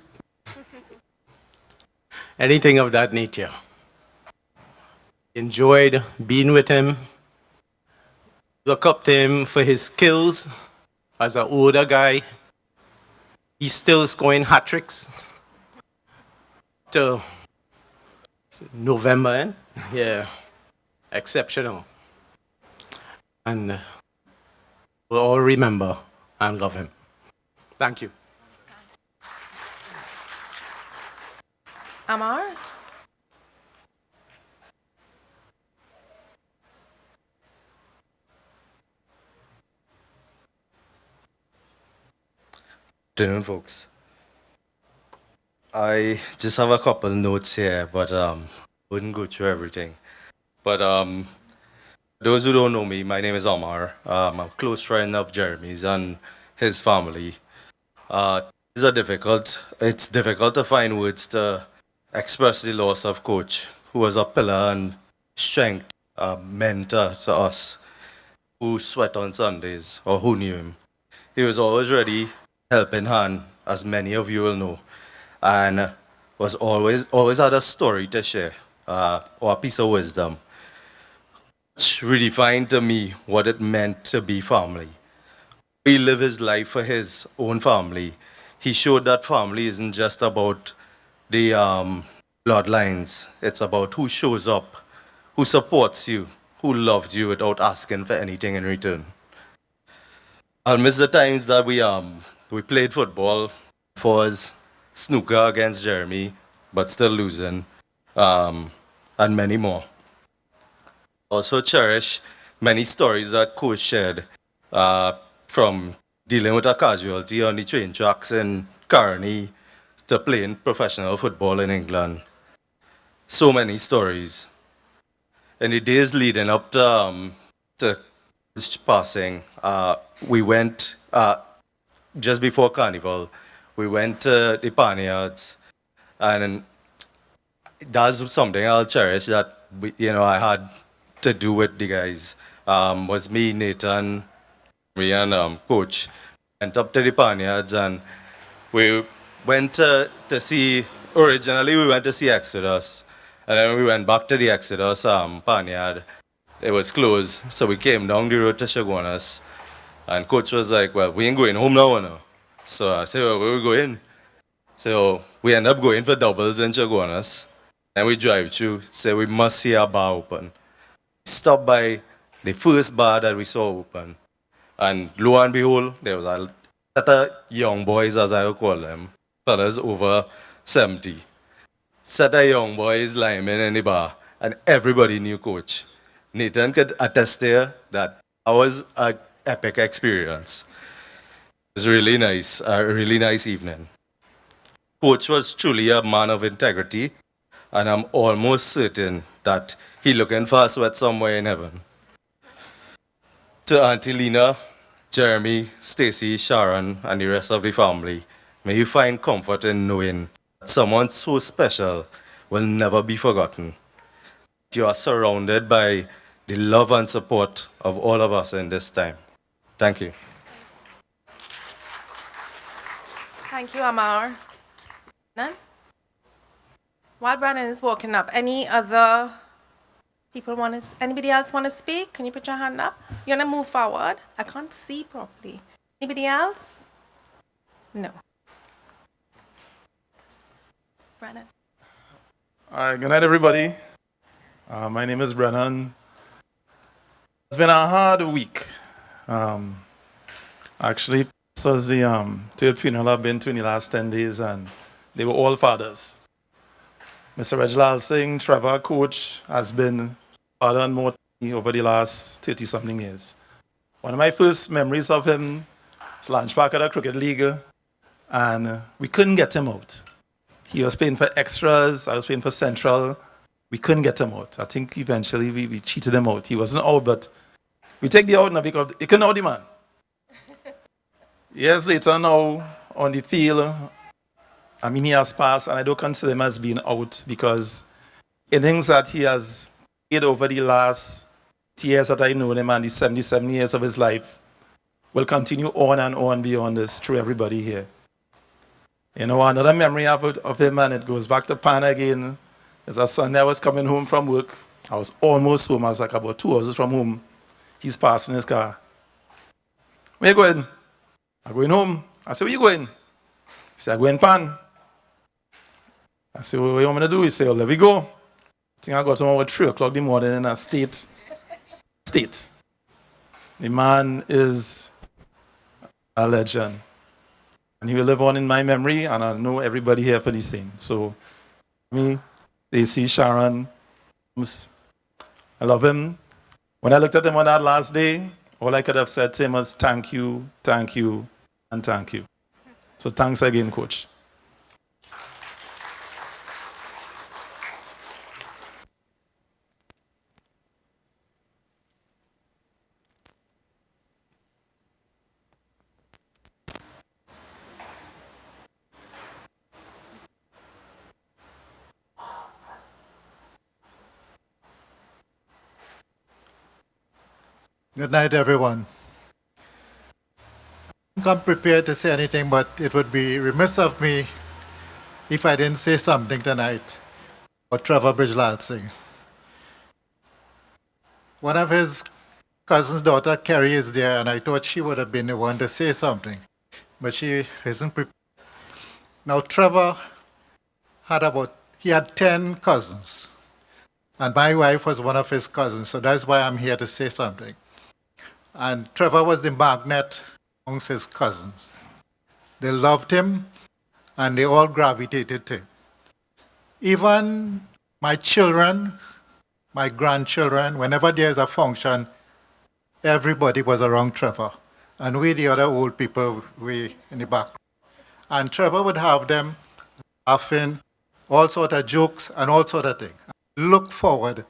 Speaker 12: anything of that nature. Enjoyed being with him. Look up to him for his skills as an older guy. He's still scoring hat tricks to November, eh? Yeah, exceptional. And we'll all remember and love him. Thank you.
Speaker 3: Amar?
Speaker 4: Good afternoon, folks. I just have a couple notes here, but wouldn't go through everything. But those who don't know me, my name is Omar. I'm a close friend of Jeremy's and his family. It's difficult to find words to express the loss of Coach, who was a pillar and strength, a mentor to us, who sweat on Sundays, or who knew him. He was always ready, helping hand, as many of you will know, and was always had a story to share, or a piece of wisdom, which redefined to me what it meant to be family. He lived his life for his own family. He showed that family isn't just about the bloodlines. It's about who shows up, who supports you, who loves you without asking for anything in return. I'll miss the times that we played football, fours, snooker against Jeremy, but still losing, and many more. Also cherish many stories that Coach shared, from dealing with a casualty on the train tracks in Carney to playing professional football in England. So many stories. In the days leading up to his passing, we went, just before Carnival, we went to the Panyards, and that's something I'll cherish that I had to do with the guys. Was me, Nathan, me, and Coach went up to the Panyards, and we went to see. Originally, we went to see Exodus, and then we went back to the Exodus Panyard. It was closed, so we came down the road to Shogunas, and Coach was like, "Well, we ain't going home now, no." So I said, "Well, where we going?" So we end up going for doubles in Shogunas, and we drive through. Say we must see a bar open. Stopped by the first bar that we saw open, and lo and behold, there was a
Speaker 13: Set of young boys, as I would call them, fellas over 70. Set of young boys linemen in the bar, and everybody knew coach. Nathan could attest there that was an epic experience. It was really nice, a really nice evening. Coach was truly a man of integrity, and I'm almost certain that he looking for a sweat somewhere in heaven. To Auntie Lena, Jeremy, Stacy, Sharon, and the rest of the family, may you find comfort in knowing that someone so special will never be forgotten. You are surrounded by the love and support of all of us in this time. Thank you.
Speaker 3: Thank you, Amar. None? While Brandon is walking up, any other people want to, anybody else want to speak? Can you put your hand up? You want to move forward? I can't see properly. Anybody else? No. Brandon.
Speaker 5: All right, good night, everybody. My name is Brennan. It's been a hard week. Actually, this was the third funeral I've been to in the last 10 days, and they were all fathers. Mr. Reginald Singh, Trevor, coach, has been father and more over the last 30-something years. One of my first memories of him was lunch back at a cricket league, and we couldn't get him out. He was paying for extras, I was paying for central. We couldn't get him out. I think eventually we cheated him out. He wasn't out, but we take the out now because he couldn't out the man. Years later now, on the field, I mean, he has passed, and I don't consider him as being out because innings that he has played over the last years that I know him and the 77 years of his life will continue on and on beyond this through everybody here. You know, another memory of him, and it goes back to Pan again, is a Sunday I was coming home from work. I was almost home. I was like about 2 hours from home. He's passing his car. Where you going? I'm going home. I said, where you going? He said, I'm going Pan. I said, what you want me to do? He said, well, let me go. I think I got home about 3 o'clock in the morning in a state. The man is a legend. And he will live on in my memory, and I know everybody here for the same. So, me, Stacy, Sharon, I love him. When I looked at him on that last day, all I could have said to him was thank you, and thank you. So thanks again, Coach.
Speaker 14: Good night, everyone. I'm prepared to say anything, but it would be remiss of me if I didn't say something tonight about Trevor Bridgelal Singh. One of his cousin's daughter, Carrie, is there, and I thought she would have been the one to say something, but she isn't prepared. Now, Trevor he had 10 cousins, and my wife was one of his cousins, so that's why I'm here to say something. And Trevor was the magnet amongst his cousins. They loved him, and they all gravitated to him. Even my children, my grandchildren, whenever there's a function, everybody was around Trevor. And we, the other old people, we in the back. And Trevor would have them laughing, all sort of jokes and all sort of things. Look forward,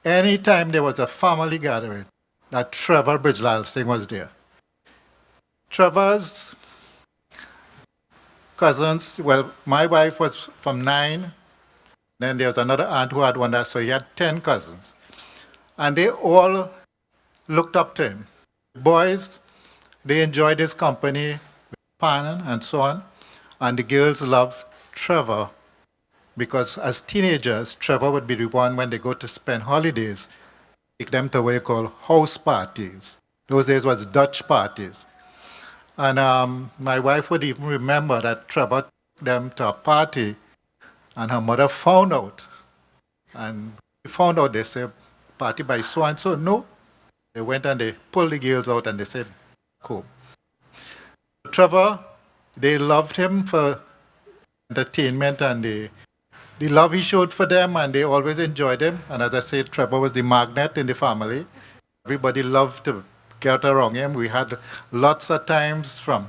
Speaker 14: anytime there was a family gathering, that Trevor Bridgelal Singh was there. Trevor's cousins, well, my wife was from 9, then there was another aunt who had one, so he had 10 cousins. And they all looked up to him. Boys, they enjoyed his company, Pan and so on, and the girls loved Trevor because as teenagers, Trevor would be the one when they go to spend holidays, take them to what you call house parties. Those days was Dutch parties. And my wife would even remember that Trevor took them to a party and her mother found out. And found out, they said, party by so-and-so. No. They went and they pulled the girls out and they said, cool. Trevor, they loved him for entertainment and the love he showed for them, and they always enjoyed him. And as I said, Trevor was the magnet in the family. Everybody loved to get around him. We had lots of times from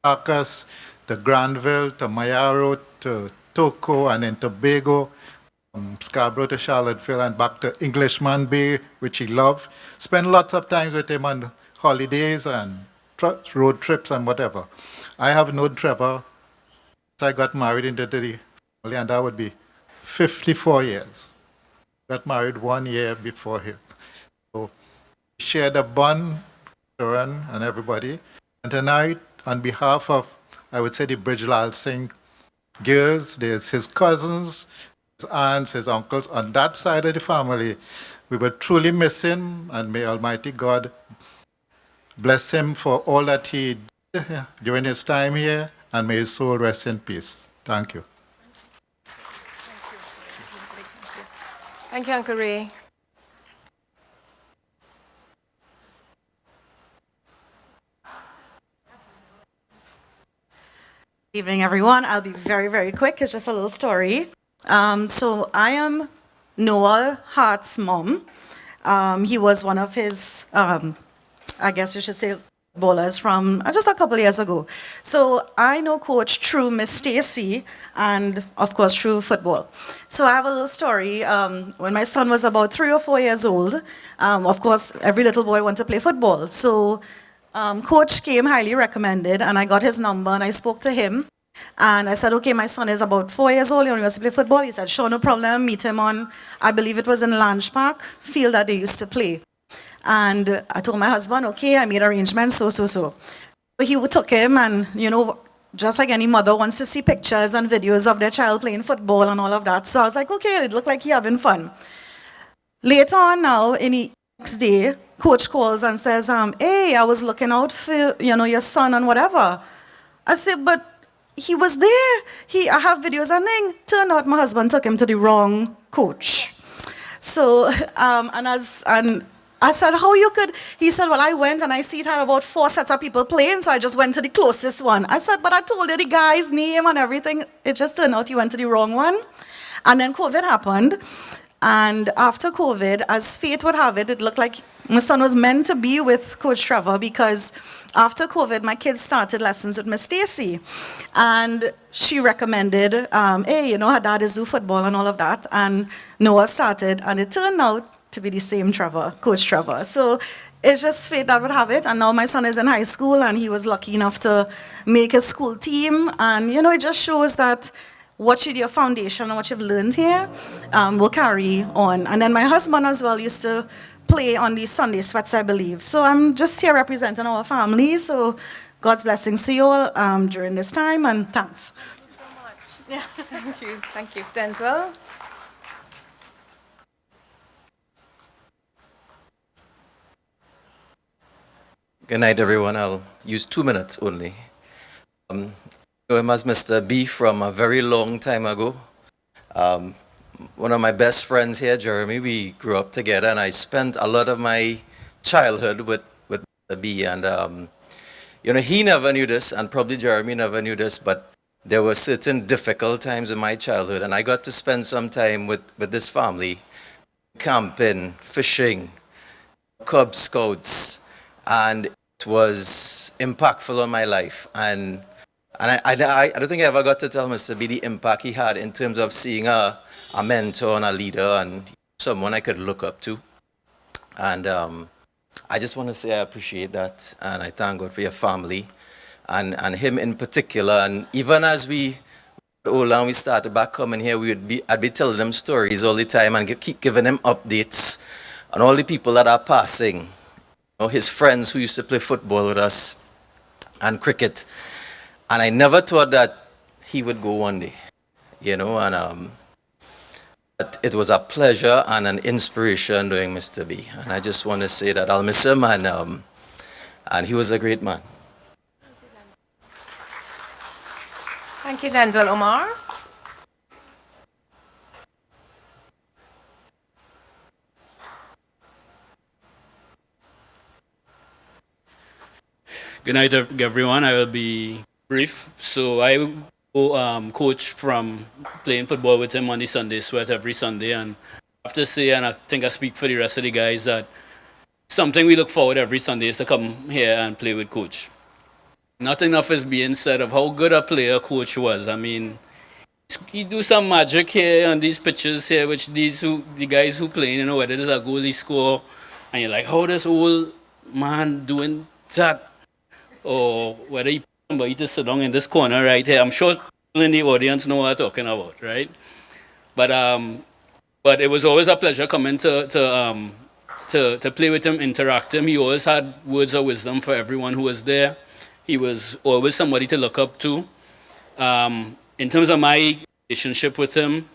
Speaker 14: Caracas to Granville to Mayaro to Toco and then Tobago, Scarborough to Charlottesville and back to Englishman Bay, which he loved. Spent lots of times with him on holidays and road trips and whatever. I have known Trevor since I got married into the family, and that would be 54 years. Got married 1 year before him. So we shared a bond, Sharon and everybody. And tonight, on behalf of, I would say, the Bridgelal Singh girls, there's his cousins, his aunts, his uncles, on that side of the family. We will truly miss him, and may Almighty God bless him for all that he did during his time here, and may his soul rest in peace. Thank you.
Speaker 3: Thank you, Uncle Ray.
Speaker 15: Evening, everyone. I'll be very, very quick. It's just a little story. So I am Noah Hart's mom. He was one of his, I guess you should say, bowlers from just a couple of years ago. So I know Coach through Miss Stacy and, of course, through football. So I have a little story. When my son was about 3 or 4 years old, of course, every little boy wants to play football. So Coach came highly recommended, and I got his number, and I spoke to him. And I said, okay, my son is about 4 years old, he only wants to play football. He said, sure, no problem, meet him on, I believe it was in Lange Park, field that they used to play. And I told my husband, okay, I made arrangements, so. So he took him, and, just like any mother wants to see pictures and videos of their child playing football and all of that. So I was like, okay, it looked like he's having fun. Later on now, in the next day, Coach calls and says, hey, I was looking out for, your son and whatever. I said, but he was there. I have videos, and then turned out my husband took him to the wrong coach. So, and I said, how you could? He said, well, I went and I see it had about 4 sets of people playing, so I just went to the closest one. I said, but I told you the guy's name and everything. It just turned out he went to the wrong one. And then COVID happened. And after COVID, as fate would have it, it looked like my son was meant to be with Coach Trevor, because after COVID, my kids started lessons with Miss Stacy. And she recommended, hey, her dad is do football and all of that. And Noah started, and it turned out to be the same Trevor, Coach Trevor. So it's just fate that would have it. And now my son is in high school, and he was lucky enough to make his school team. And, it just shows that what your foundation and what you've learned here will carry on. And then my husband as well used to play on the Sunday sweats, I believe. So I'm just here representing our family. So God's blessings to you all during this time, and thanks.
Speaker 3: Thank you so much. Yeah, thank you. Thank you. Denzel?
Speaker 16: Good night, everyone. I'll use 2 minutes only. I know him as Mr. B from a very long time ago. One of my best friends here, Jeremy, we grew up together, and I spent a lot of my childhood with Mr. B. And, he never knew this, and probably Jeremy never knew this, but there were certain difficult times in my childhood, and I got to spend some time with this family, camping, fishing, Cub Scouts, and it was impactful on my life. And I don't think I ever got to tell Mr. B the impact he had in terms of seeing a mentor and a leader and someone I could look up to. And I just want to say I appreciate that, and I thank God for your family and him in particular. And even as we got older and we started back coming here, I'd be telling them stories all the time and keep giving them updates on all the people that are passing. His friends who used to play football with us and cricket. And I never thought that he would go one day, but it was a pleasure and an inspiration doing Mr. B. And I just want to say that I'll miss him, and he was a great man.
Speaker 3: Thank you, Denzel. Omar?
Speaker 17: Good night, everyone. I will be brief. So I coach from playing football with him on the Sunday Sweat every Sunday, and I have to say, and I think I speak for the rest of the guys, that something we look forward every Sunday is to come here and play with Coach. Not enough is being said of how good a player Coach was. I mean, he do some magic here on these pitches here, which the guys who playing, you know, whether it's a goalie score, and you're like, how this old man doing that? Or whether he somebody to sit down in this corner right here. I'm sure people in the audience know what I'm talking about, right? But it was always a pleasure coming to play with him, interact him. He always had words of wisdom for everyone who was there. He was always somebody to look up to. In terms of my relationship with him,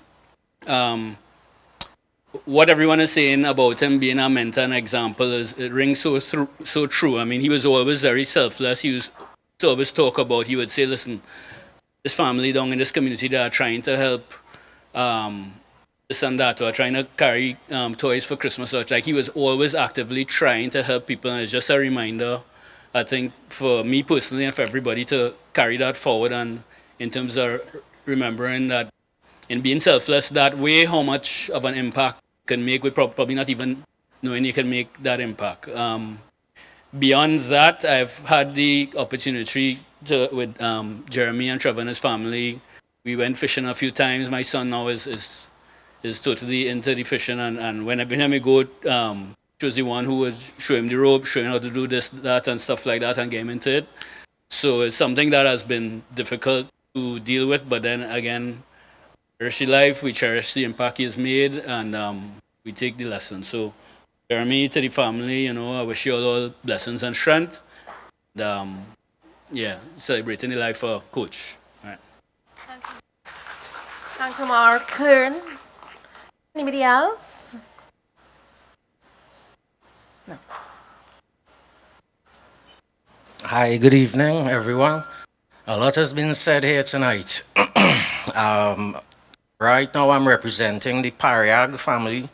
Speaker 17: what everyone is saying about him being a mentor and example it rings so true. I mean, he was always very selfless. He was to always talk about. He would say, "Listen, this family down in this community that are trying to help this and that, or trying to carry toys for Christmas." Or like he was always actively trying to help people, and it's just a reminder, I think, for me personally and for everybody to carry that forward. And in terms of remembering that in being selfless that way, how much of an impact can make with probably not even knowing you can make that impact. Beyond that, I've had the opportunity to, with Jeremy and Trevor and his family, we went fishing a few times. My son now is totally into the fishing, and whenever we go, she was the one who was showing him the rope, showing how to do this, that, and stuff like that, and get him into it. So it's something that has been difficult to deal with, but then again, cherish the life, we cherish the impact he has made, and we take the lesson. So, Jeremy, to the family, you know, I wish you all blessings and strength. And, yeah, celebrating the life for Coach. All right.
Speaker 3: Thanks, Mark. Kern. Anybody else? No.
Speaker 18: Hi, good evening, everyone. A lot has been said here tonight. Right now, I'm representing the Pariag family.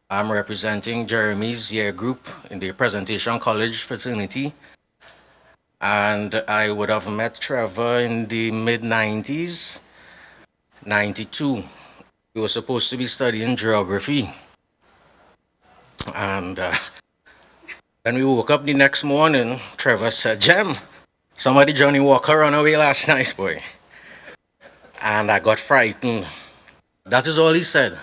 Speaker 18: I'm representing Jeremy's year group in the Presentation College fraternity. And I would have met Trevor in the mid-90s, 92. We were supposed to be studying geography. And when we woke up the next morning, Trevor said, "Jem, somebody Johnny Walker ran away last night, boy." And I got frightened. That is all he said.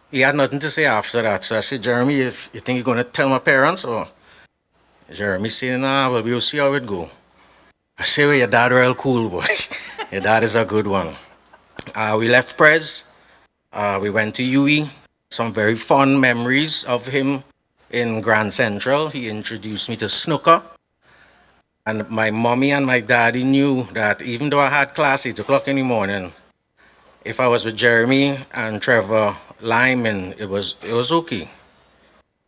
Speaker 18: He had nothing to say after that. So I said, "Jeremy, you think you're going to tell my parents?" Or Jeremy said, "Nah, well, we'll see how it go." I say, "Well, your dad real cool, boy." Your dad is a good one. We left Prez. We went to UE. Some very fond memories of him in Grand Central. He introduced me to snooker. And my mommy and my daddy knew that even though I had class 8 o'clock in the morning, if I was with Jeremy and Trevor Lyman, it was okay.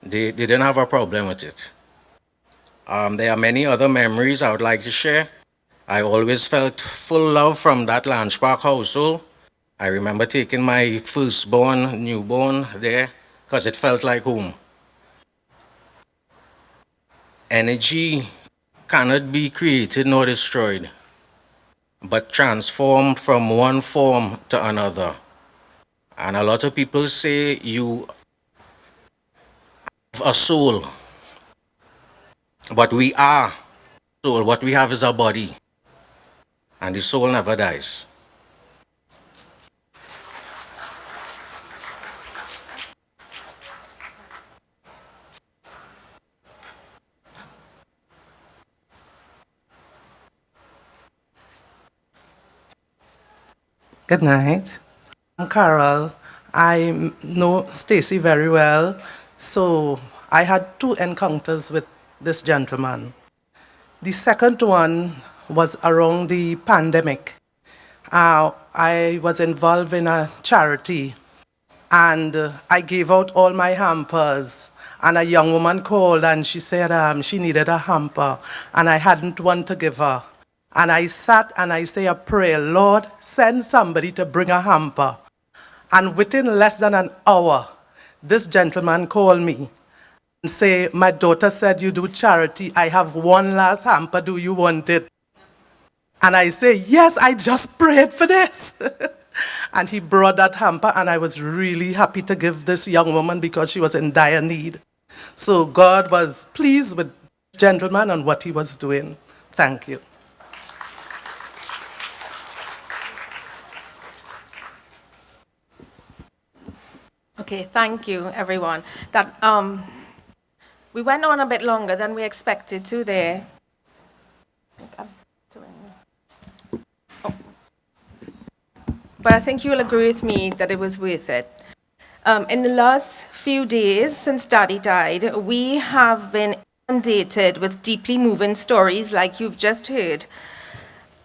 Speaker 18: They didn't have a problem with it. There are many other memories I would like to share. I always felt full love from that Lange Park household. I remember taking my firstborn, newborn there, because it felt like home. Energy cannot be created nor destroyed, but transformed from one form to another. And a lot of people say you have a soul, but we are soul. What we have is a body, and the soul never dies.
Speaker 19: Good night. I'm Carol. I know Stacy very well, so I had 2 encounters with this gentleman. The second one was around the pandemic. I was involved in a charity, and I gave out all my hampers. And a young woman called and she said she needed a hamper, and I hadn't one to give her. And I sat and I say a prayer, "Lord, send somebody to bring a hamper." And within less than an hour, this gentleman called me and say, my daughter said you do charity. I have one last hamper. Do you want it? And I say, yes, I just prayed for this. And he brought that hamper, and I was really happy to give this young woman because she was in dire need. So God was pleased with this gentleman and what he was doing. Thank you.
Speaker 3: Okay, thank you, everyone. That we went on a bit longer than we expected to there. But I think you'll agree with me that it was worth it. In the last few days since Daddy died, we have been inundated with deeply moving stories like you've just heard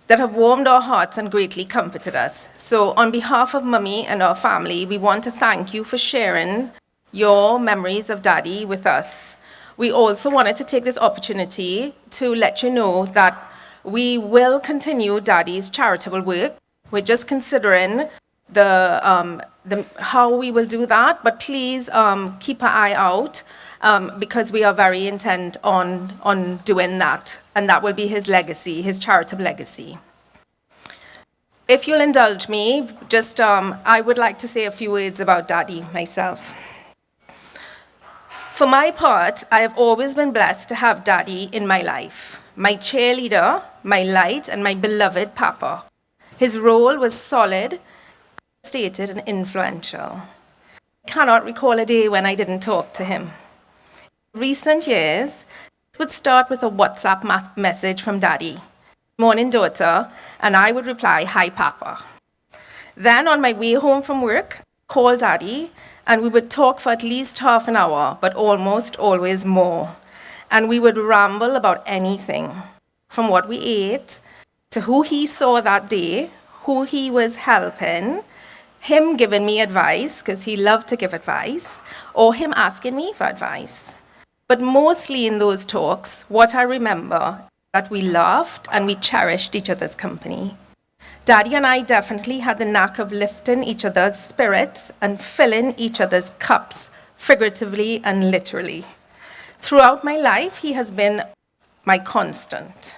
Speaker 3: that have warmed our hearts and greatly comforted us. So on behalf of Mummy and our family, we want to thank you for sharing your memories of Daddy with us. We also wanted to take this opportunity to let you know that we will continue Daddy's charitable work. We're just considering how we will do that, but please keep an eye out because we are very intent on doing that, and that will be his legacy, his charitable legacy. If you'll indulge me, just I would like to say a few words about Daddy myself. For my part, I have always been blessed to have Daddy in my life, my cheerleader, my light, and my beloved Papa. His role was solid, stated, and influential. I cannot recall a day when I didn't talk to him. In recent years, it would start with a WhatsApp message from Daddy. Morning, daughter, and I would reply, hi, Papa. Then on my way home from work, call Daddy, and we would talk for at least half an hour, but almost always more. And we would ramble about anything, from what we ate, to who he saw that day, who he was helping, him giving me advice, because he loved to give advice, or him asking me for advice. But mostly in those talks, what I remember that we laughed and we cherished each other's company. Daddy and I definitely had the knack of lifting each other's spirits and filling each other's cups, figuratively and literally. Throughout my life, he has been my constant.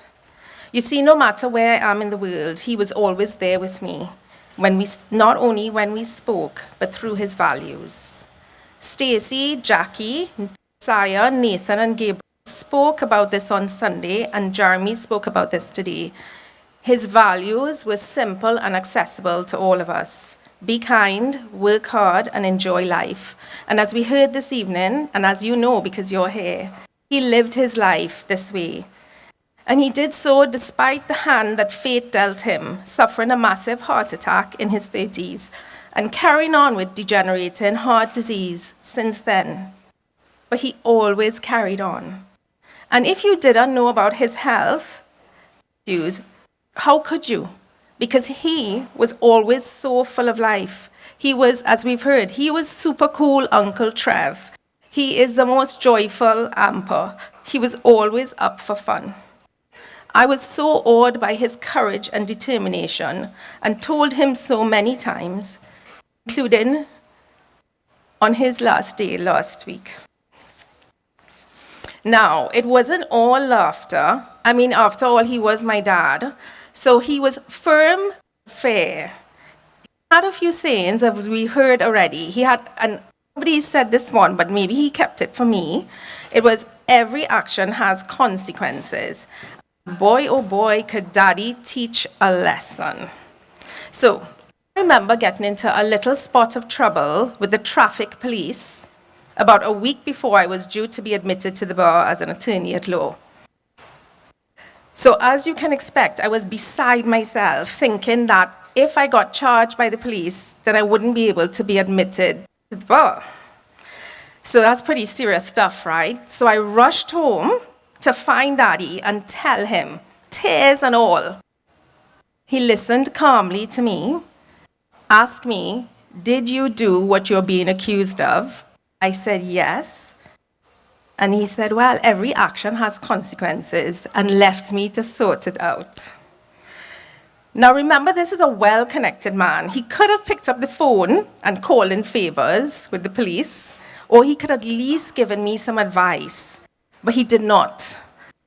Speaker 3: You see, no matter where I am in the world, he was always there with me, not only when we spoke, but through his values. Stacy, Jackie, Saya, Nathan, and Gabriel spoke about this on Sunday, and Jeremy spoke about this today. His values were simple and accessible to all of us. Be kind, work hard, and enjoy life. And as we heard this evening, and as you know because you're here, he lived his life this way. And he did so despite the hand that fate dealt him, suffering a massive heart attack in his 30s, and carrying on with degenerating heart disease since then. But he always carried on. And if you didn't know about his health issues, how could you? Because he was always so full of life. He was, as we've heard, he was super cool Uncle Trev. He is the most joyful amper. He was always up for fun. I was so awed by his courage and determination and told him so many times, including on his last day last week. Now, it wasn't all laughter. I mean, after all, he was my dad. So he was firm, fair. He had a few sayings that we heard already. He had, and nobody said this one, but maybe he kept it for me. It was, every action has consequences. Boy, oh boy, could Daddy teach a lesson. So, I remember getting into a little spot of trouble with the traffic police about a week before I was due to be admitted to the bar as an attorney at law. So, as you can expect, I was beside myself, thinking that if I got charged by the police, then I wouldn't be able to be admitted to the bar. So that's pretty serious stuff, right? So I rushed home to find Daddy and tell him, tears and all. He listened calmly to me, asked me, did you do what you're being accused of? I said, yes. And he said, well, every action has consequences, and left me to sort it out. Now remember, this is a well-connected man. He could have picked up the phone and called in favors with the police, or he could at least given me some advice, but he did not.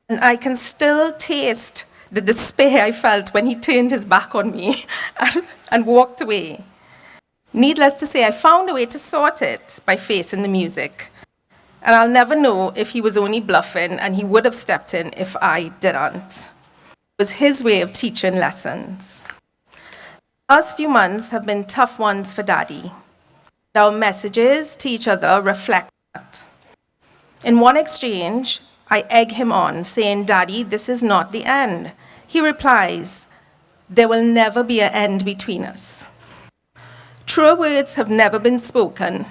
Speaker 3: And I can still taste the despair I felt when he turned his back on me and walked away. Needless to say, I found a way to sort it by facing the music. And I'll never know if he was only bluffing and he would have stepped in if I didn't. It was his way of teaching lessons. The last few months have been tough ones for Daddy. Our messages to each other reflect that. In one exchange, I egg him on, saying, "Daddy, this is not the end." He replies, "There will never be an end between us." Truer words have never been spoken.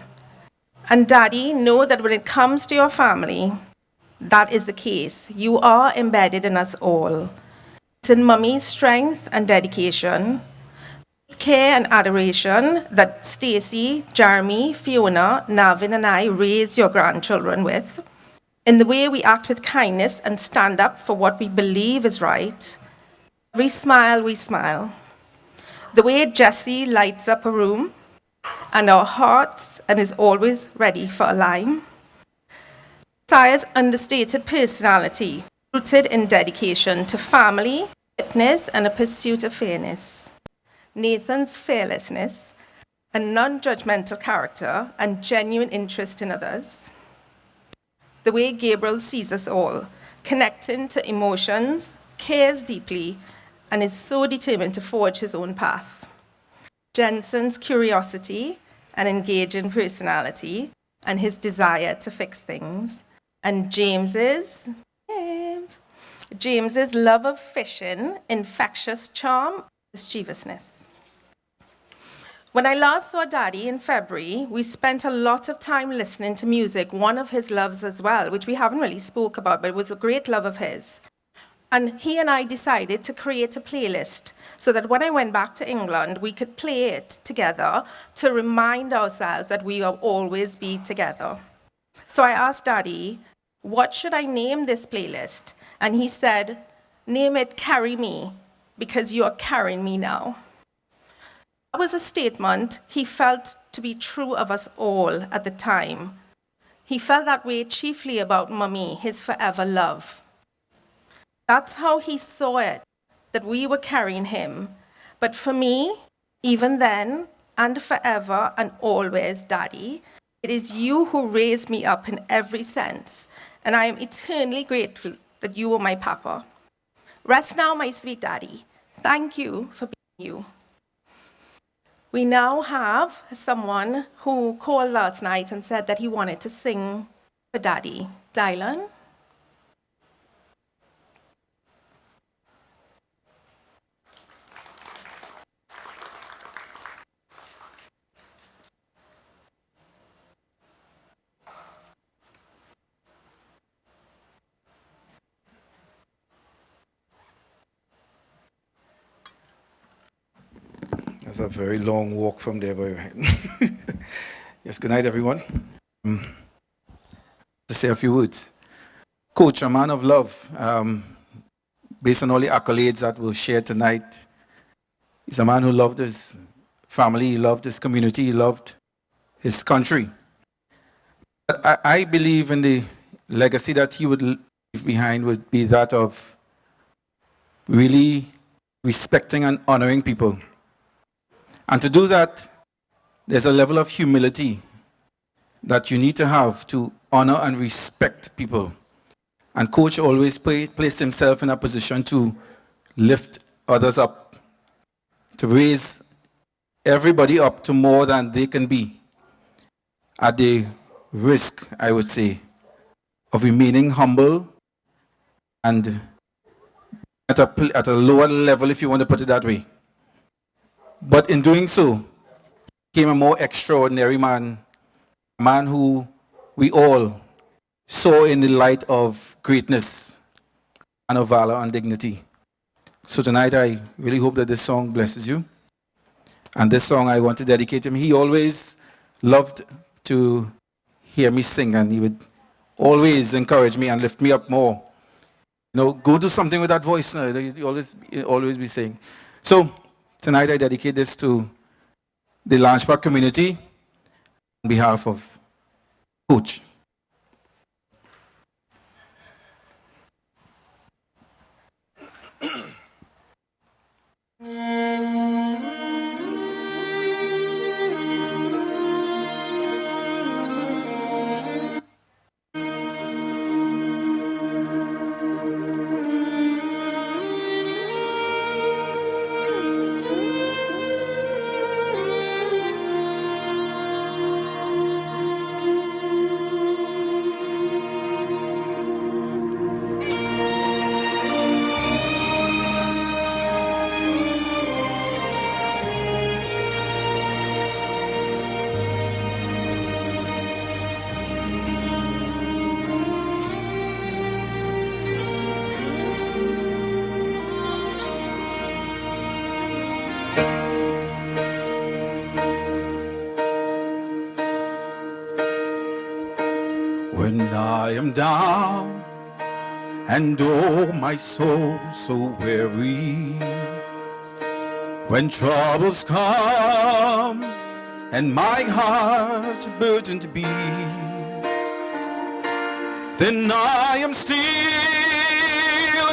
Speaker 3: And Daddy, know that when it comes to your family, that is the case. You are embedded in us all. It's in Mummy's strength and dedication, care and adoration that Stacy, Jeremy, Fiona, Navin, and I raise your grandchildren with, in the way we act with kindness and stand up for what we believe is right. Every smile we smile. The way Jessie lights up a room and our hearts and is always ready for a line. Sire's understated personality, rooted in dedication to family, fitness, and a pursuit of fairness. Nathan's fearlessness, a non-judgmental character, and genuine interest in others. The way Gabriel sees us all, connecting to emotions, cares deeply, and is so determined to forge his own path. Jensen's curiosity and engaging personality, and his desire to fix things. And James's love of fishing, infectious charm, mischievousness. When I last saw Daddy in February, we spent a lot of time listening to music, one of his loves as well, which we haven't really spoke about, but it was a great love of his. And he and I decided to create a playlist so that when I went back to England, we could play it together to remind ourselves that we will always be together. So I asked Daddy, what should I name this playlist? And he said, name it Carry Me, because you are carrying me now. That was a statement he felt to be true of us all at the time. He felt that way chiefly about Mummy, his forever love. That's how he saw it, that we were carrying him. But for me, even then, and forever and always, Daddy, it is you who raised me up in every sense, and I am eternally grateful that you were my papa. Rest now, my sweet Daddy. Thank you for being you. We now have someone who called last night and said that he wanted to sing for Daddy. Dylan?
Speaker 20: That's a very long walk from there, but yes, good night, everyone. To say a few words. Coach, a man of love, based on all the accolades that we'll share tonight, he's a man who loved his family, he loved his community, he loved his country. But I believe in the legacy that he would leave behind would be that of really respecting and honoring people. And to do that, there's a level of humility that you need to have to honor and respect people. And Coach always placed himself in a position to lift others up, to raise everybody up to more than they can be, at the risk, I would say, of remaining humble and at a lower level, if you want to put it that way. But in doing so, became a more extraordinary man, a man who we all saw in the light of greatness and of valor and dignity. So tonight, I really hope that this song blesses you. And this song I want to dedicate him. He always loved to hear me sing, and he would always encourage me and lift me up more. You know, go do something with that voice. He always be saying. So tonight I dedicate this to the Launchpad community on behalf of Coach. When I am down and oh my soul so weary, when troubles come and my heart burdened be, then I am still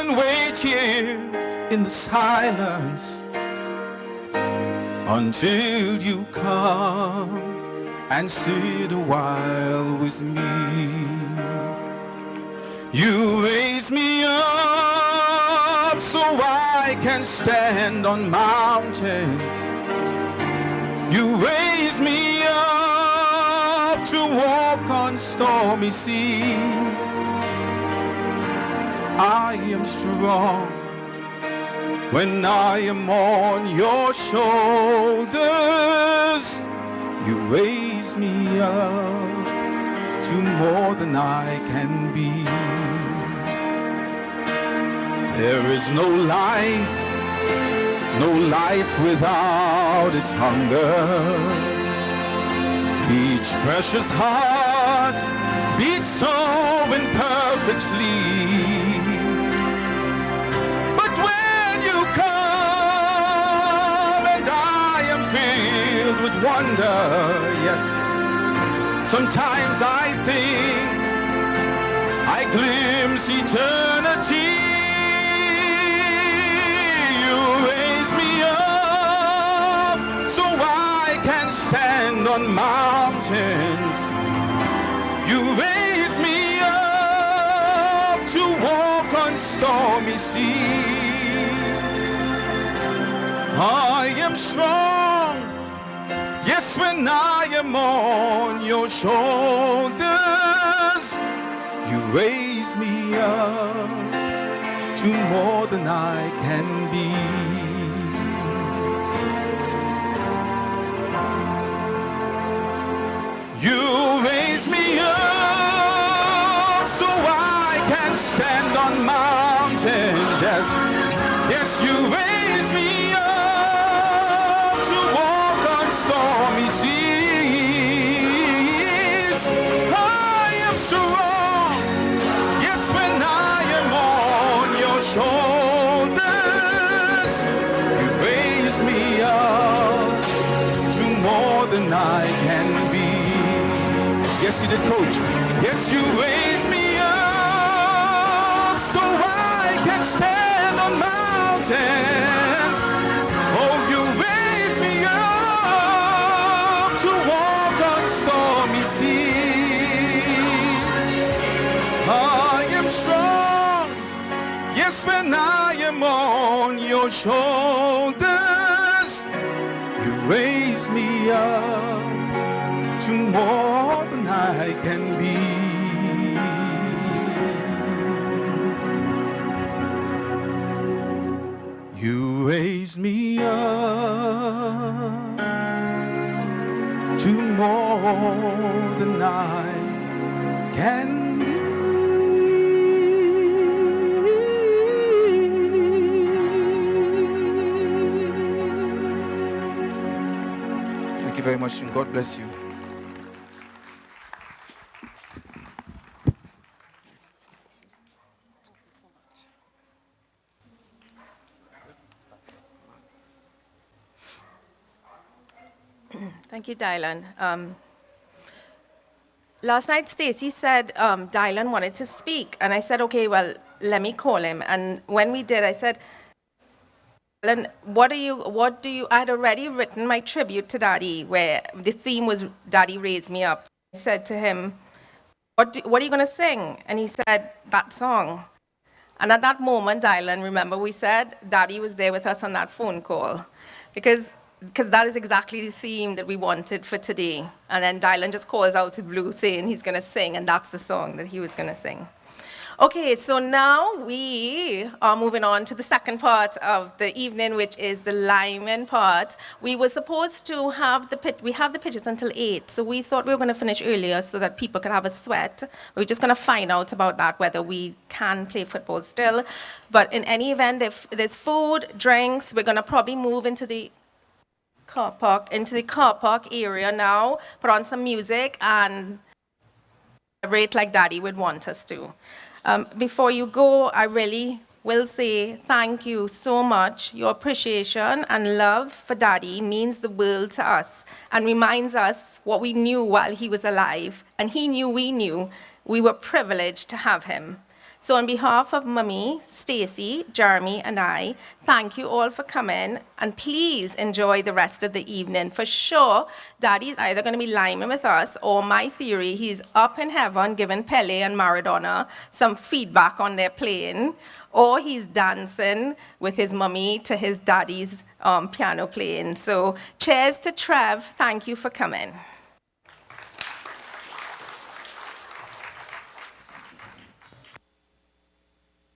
Speaker 20: and wait here in the silence until you come and sit a while with me. You raise me up so I can stand on mountains. You raise me up to walk on stormy seas. I am strong when I am on your shoulders. You raise me up to more than I can be. There is no life without its hunger. Each precious heart beats so imperfectly. But when you come and I am filled with wonder, yes, sometimes I think I glimpse eternity. You raise me up so I can stand on mountains. You raise me up to walk on stormy seas. I am strong, yes, when I am on your shoulders. You raise me up to more than I can be. You raise me up so I can stand on mountains. Yes, yes, you raise me up to walk on stormy seas. I am strong, yes, when I am on your shoulders. You raise me up to more than I can be. Yes, you did, Coach. Yes, you raise me up so I can stand on mountains. Oh, you raise me up to walk on stormy seas. I am strong, yes, when I am on your shoulders. You raise me up to more than I can be. You raise me up to more than I can be. Thank you very much, and God bless you.
Speaker 3: Thank you, Dylan. last night Stacy said Dylan wanted to speak, and I said, okay, well, let me call him. And when we did, I said, Dylan, what do you, I had already written my tribute to Daddy, where the theme was Daddy Raised Me Up. I said to him, what are you going to sing? And he said, that song. And at that moment, Dylan, remember we said, Daddy was there with us on that phone call. Because that is exactly the theme that we wanted for today. And then Dylan just calls out to Blue saying he's going to sing, and that's the song that he was going to sing. Okay, so now we are moving on to the second part of the evening, which is the Lyman part. We were supposed to have we have the pitches until 8, so we thought we were going to finish earlier so that people could have a sweat. We're just going to find out about that, whether we can play football still. But in any event, if there's food, drinks, we're going to probably move into the car park area now, put on some music, and celebrate like Daddy would want us to. Before you go, I really will say thank you so much. Your appreciation and love for Daddy means the world to us and reminds us what we knew while he was alive. And he knew we were privileged to have him. So on behalf of Mummy, Stacy, Jeremy, and I, thank you all for coming, and please enjoy the rest of the evening. For sure, Daddy's either going to be liming with us, or my theory, he's up in heaven giving Pele and Maradona some feedback on their playing, or he's dancing with his mummy to his daddy's piano playing. So cheers to Trev. Thank you for coming.